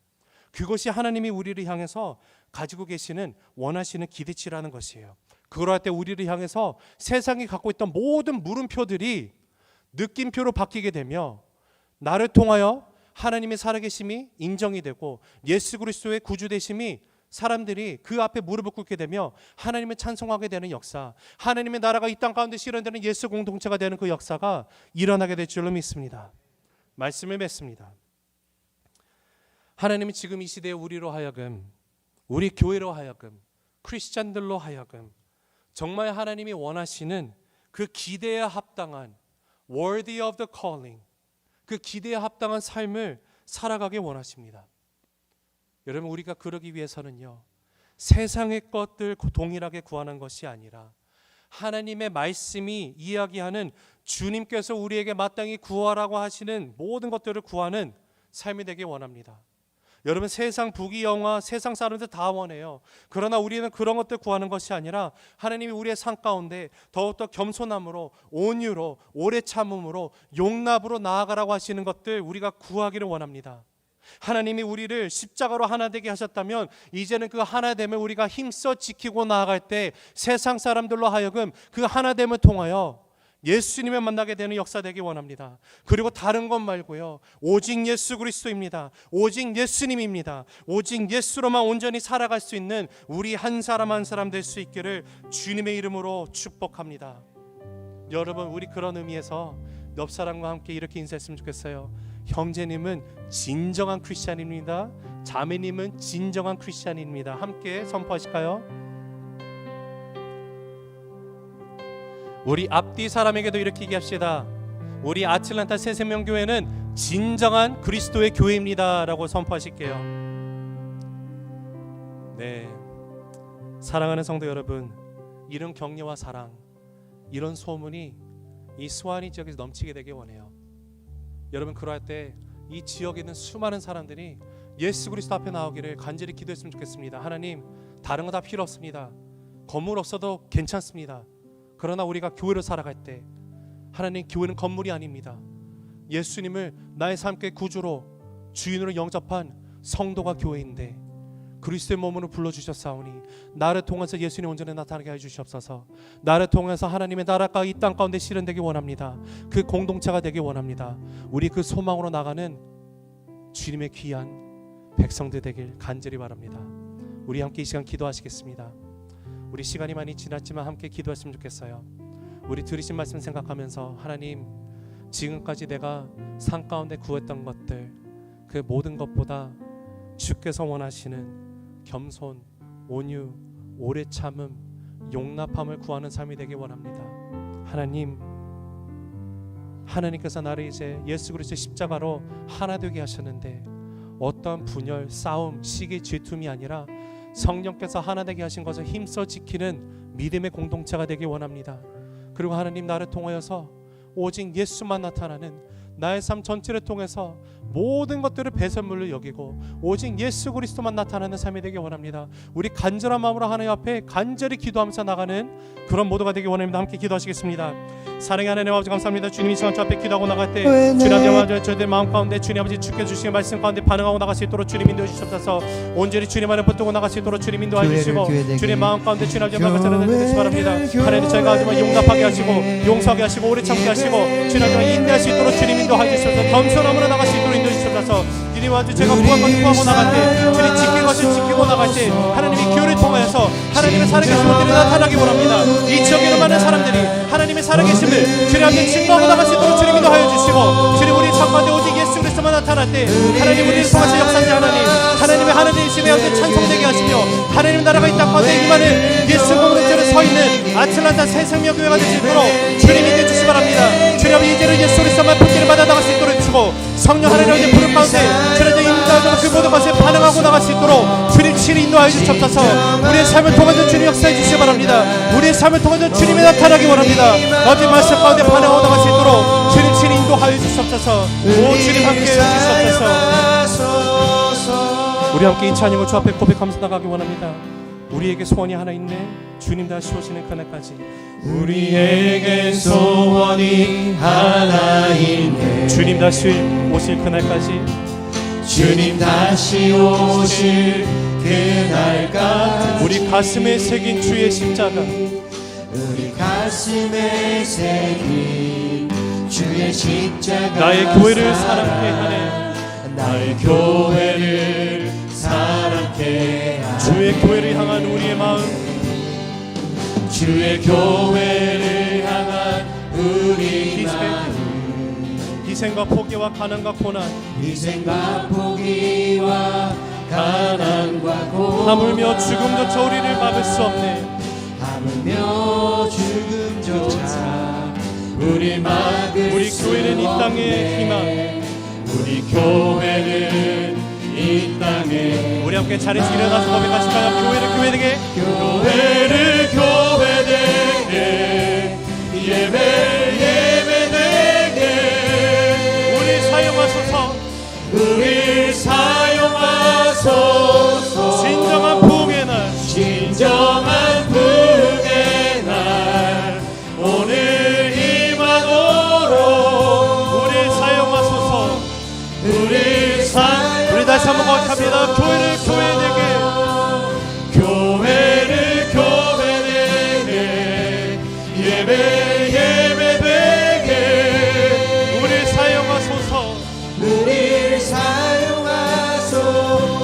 그것이 하나님이 우리를 향해서 가지고 계시는 원하시는 기대치라는 것이에요. 그럴 때 우리를 향해서 세상이 갖고 있던 모든 물음표들이 느낌표로 바뀌게 되며 나를 통하여 하나님의 살아계심이 인정이 되고 예수 그리스도의 구주되심이 사람들이 그 앞에 무릎을 꿇게 되며 하나님을 찬송하게 되는 역사, 하나님의 나라가 이 땅 가운데 실현되는 예수 공동체가 되는 그 역사가 일어나게 될 줄로 믿습니다. 말씀을 맺습니다. 하나님이 지금 이 시대에 우리로 하여금, 우리 교회로 하여금, 크리스찬들로 하여금 정말 하나님이 원하시는 그 기대에 합당한 worthy of the calling, 그 기대에 합당한 삶을 살아가길 원하십니다. 여러분, 우리가 그러기 위해서는요, 세상의 것들 동일하게 구하는 것이 아니라 하나님의 말씀이 이야기하는 주님께서 우리에게 마땅히 구하라고 하시는 모든 것들을 구하는 삶이 되길 원합니다. 여러분, 세상 부귀영화, 세상 사람들 다 원해요. 그러나 우리는 그런 것들 구하는 것이 아니라 하나님이 우리의 삶 가운데 더욱더 겸손함으로, 온유로, 오래 참음으로, 용납으로 나아가라고 하시는 것들 우리가 구하기를 원합니다. 하나님이 우리를 십자가로 하나 되게 하셨다면 이제는 그 하나됨을 우리가 힘써 지키고 나아갈 때 세상 사람들로 하여금 그 하나됨을 통하여 예수님을 만나게 되는 역사 되기 원합니다. 그리고 다른 것 말고요, 오직 예수 그리스도입니다. 오직 예수님입니다. 오직 예수로만 온전히 살아갈 수 있는 우리 한 사람 한 사람 될 수 있기를 주님의 이름으로 축복합니다. 여러분, 우리 그런 의미에서 옆 사람과 함께 이렇게 인사했으면 좋겠어요. 형제님은 진정한 크리스찬입니다. 자매님은 진정한 크리스찬입니다. 함께 선포하실까요? 우리 앞뒤 사람에게도 이렇게 얘기합시다. 우리 아틀란타 새생명교회는 진정한 그리스도의 교회입니다 라고 선포하실게요. 네, 사랑하는 성도 여러분, 이런 격려와 사랑, 이런 소문이 이 수완이 지역에서 넘치게 되길 원해요. 여러분, 그럴 때 이 지역에 있는 수많은 사람들이 예수 그리스도 앞에 나오기를 간절히 기도했으면 좋겠습니다. 하나님, 다른 거 다 필요 없습니다. 건물 없어도 괜찮습니다. 그러나 우리가 교회로 살아갈 때 하나님, 교회는 건물이 아닙니다. 예수님을 나의 삶의 구주로 주인으로 영접한 성도가 교회인데 그리스도의 몸으로 불러주셨사오니 나를 통해서 예수님 온전히 나타나게 해주시옵소서. 나를 통해서 하나님의 나라가 이 땅 가운데 실현되기 원합니다. 그 공동체가 되기 원합니다. 우리 그 소망으로 나가는 주님의 귀한 백성들 되길 간절히 바랍니다. 우리 함께 이 시간 기도하시겠습니다. 우리 시간이 많이 지났지만 함께 기도했으면 좋겠어요. 우리 들으신 말씀 생각하면서 하나님, 지금까지 내가 삶 가운데 구했던 것들, 그 모든 것보다 주께서 원하시는 겸손, 온유, 오래 참음, 용납함을 구하는 삶이 되길 원합니다. 하나님, 하나님께서 나를 이제 예수 그리스도의 십자가로 하나 되게 하셨는데 어떠한 분열, 싸움, 시기, 질투이 아니라 성령께서 하나 되게 하신 것을 힘써 지키는 믿음의 공동체가 되길 원합니다. 그리고 하나님, 나를 통하여서 오직 예수만 나타나는 나의 삶 전체를 통해서 모든 것들을 배설물로 여기고 오직 예수 그리스도만 나타나는 삶이 되기 원합니다. 우리 간절한 마음으로 하나님 앞에 간절히 기도하면서 나가는 그런 모두가 되기 원합니다. 함께 기도하시겠습니다. 사랑의 하나님 아버지 감사합니다. 주님 이 시간 주 앞에 기도하고 나갈 때 주님 아버지 저희들 마음 가운데 주님 아버지 주께 주시는 말씀 가운데 반응하고 나갈 수 있도록 주님 인도해 주시옵소서. 온전히 주님 안에 붙들고 나갈 수 있도록 주님 인도해 주시고 주님 마음 가운데 주님 아버지 마음을 전해드리시 바랍니다. 하나님 저희가 하지만 용납하게 하시고 용서하게 하시고 오래 참게 하시고 주님 아버지 인내할 수 있도록 주님 인도해 주시옵소서. 겸손함으로 나갈 수 있도록 인도해 주시옵소서. 주님 아버지 제가 구원받고 구하고 나갈 때 주님 지키는 것을 지키고 나갈 때 하나님의 교회를 통하여서 하나님의 살아계신 분들이 나타나기 원합니다. 이 지역에 많은 사람들이 하나님의 살아계심을 주님 앞에 증거하고 나갈 수 있도록 주님 인도하여 주시고 주님 우리 삶 가운데 오직 예수 그리스도만 나타날 때 하나님 우리를 통하여 역사하신 하나님의 하나님이심에 함께 찬송되게 하시며 하나님 나라가 이 땅 가운데 임하는 예수 공동체로 서 있는 아틀란타 새생명교회가 될 수 있도록 주님 인도해 주시기 바랍니다. 주님 아버지 이제는 예수 그리스도만 품기를 받아 나갈 수 있도록 주시고 성령 하나님의 부름 가운데 주님 인도하여 그 모든 것에 반응하고 나갈 수 있도록 주님 친히 인도하여 주시옵소서. 우리의 삶을 통해서 주님 역사해 주시기 바랍니다. 우리의 삶을 통해서 주님이 나타나기 원합니다. 어제 말씀 가운데 반응하고 나갈 수 있도록 주님 친히 인도하여 주시옵소서. 오 주님 함께해 주시옵소서. 우리 함께 이 찬양을 주 앞에 고백하면서 나가기 원합니다. 우리에게 소원이 하나 있네. 주님 다시 오시는 그날까지 우리에게 소원이 하나 있네. 주님 다시 오실 그날까지 주님 다시 오실 그날까지 우리 가슴에 새긴 주의 십자가 우리 가슴에 새긴 주의 십자가 나의 교회를 사랑케 하네. 나의 교회를 사랑케 하네. 주의 교회를 향한 우리의 마음 주의 교회를 향한 우리 마음 희생과 포기와 가난과 고난 희생과 포기와 가난과 고난 하물며 죽음조차 우리를 막을 수 없네. 하물며 죽음조차 우리 막을 우리 수 교회는 이 땅의 희망. 우리 교회는 이 땅에 우리 함께 자리에서 일어나서 고백하실까요? 교회를 교회되게 교회를 교회되게 예배되게 우리 사용하소서. 우리 사용하소서. 진정한 부흥의 날 진정한 부흥의 날 오늘 임하도록 우리 사용하소서. 우리 다시 한번 고백합니다. 교회를 교회되게 교회를 교회되게 예배되게 우리 사용하소서. 우리 사용하소서.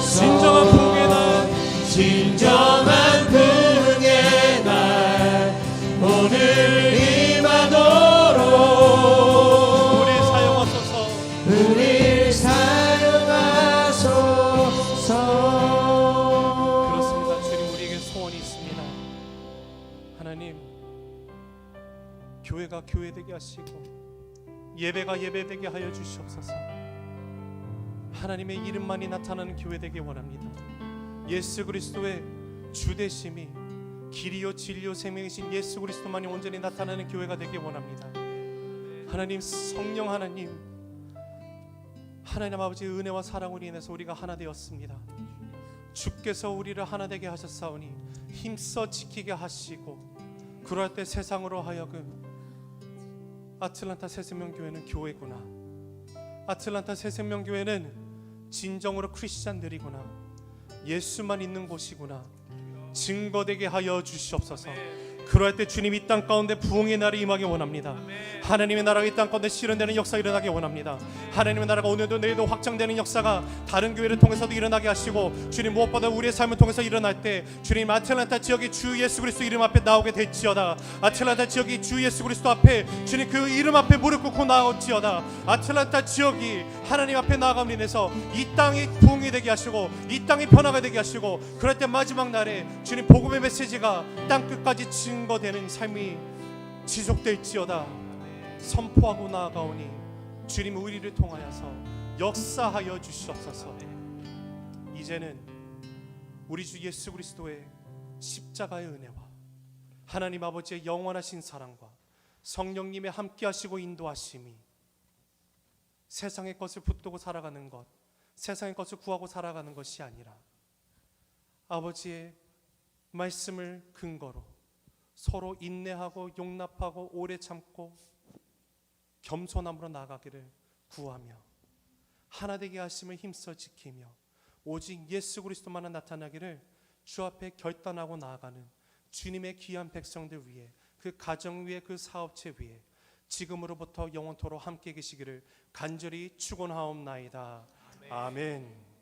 진정한 부흥의 날 진정한 부흥의 날 오늘 임하도록 우리 사용하소서. 우리 그렇습니다. 주님 우리에게 소원이 있습니다. 하나님 교회가 교회되게 하시고 예배가 예배되게 하여 주시옵소서. 하나님의 이름만이 나타나는 교회되게 원합니다. 예수 그리스도의 주되심이 길이요 진리요 생명이신 예수 그리스도만이 온전히 나타나는 교회가 되게 원합니다. 하나님 성령 하나님 아버지의 은혜와 사랑으로 인해서 우리가 하나 되었습니다. 주께서 우리를 하나 되게 하셨사오니 힘써 지키게 하시고 그럴 때 세상으로 하여금 아틀란타 새생명교회는 교회구나, 아틀란타 새생명교회는 진정으로 크리스찬들이구나, 예수만 있는 곳이구나 증거되게 하여 주시옵소서. 그럴 때 주님 이 땅 가운데 부흥의 날이 임하기 원합니다. 하나님의 나라가 이 땅 가운데 실현되는 역사가 일어나기 원합니다. 하나님의 나라가 오늘도 내일도 확장되는 역사가 다른 교회를 통해서도 일어나게 하시고 주님 무엇보다 우리의 삶을 통해서 일어날 때 주님 아틀란타 지역이 주 예수 그리스도 이름 앞에 나오게 될지어다. 아틀란타 지역이 주 예수 그리스도 앞에 주님 그 이름 앞에 무릎 꿇고 나올지어다. 아틀란타 지역이 하나님 앞에 나아감으로 인해서 이 땅이 부흥이 되게 하시고 이 땅이 변화가 되게 하시고 그럴 때 마지막 날에 주님 복음의 메시지가 땅 끝까지 증거되는 삶이 지속될지어다 선포하고 나아가오니 주님 우리를 통하여서 역사하여 주시옵소서. 이제는 우리 주 예수 그리스도의 십자가의 은혜와 하나님 아버지의 영원하신 사랑과 성령님의 함께하시고 인도하심이 세상의 것을 붙들고 살아가는 것, 세상의 것을 구하고 살아가는 것이 아니라 아버지의 말씀을 근거로 서로 인내하고 용납하고 오래 참고 겸손함으로 나아가기를 구하며 하나 되게 하심을 힘써 지키며 오직 예수 그리스도만을 나타나기를 주 앞에 결단하고 나아가는 주님의 귀한 백성들 위해, 그 가정 위에, 그 사업체 위에 지금으로부터 영원토록 함께 계시기를 간절히 축원하옵나이다. 아멘.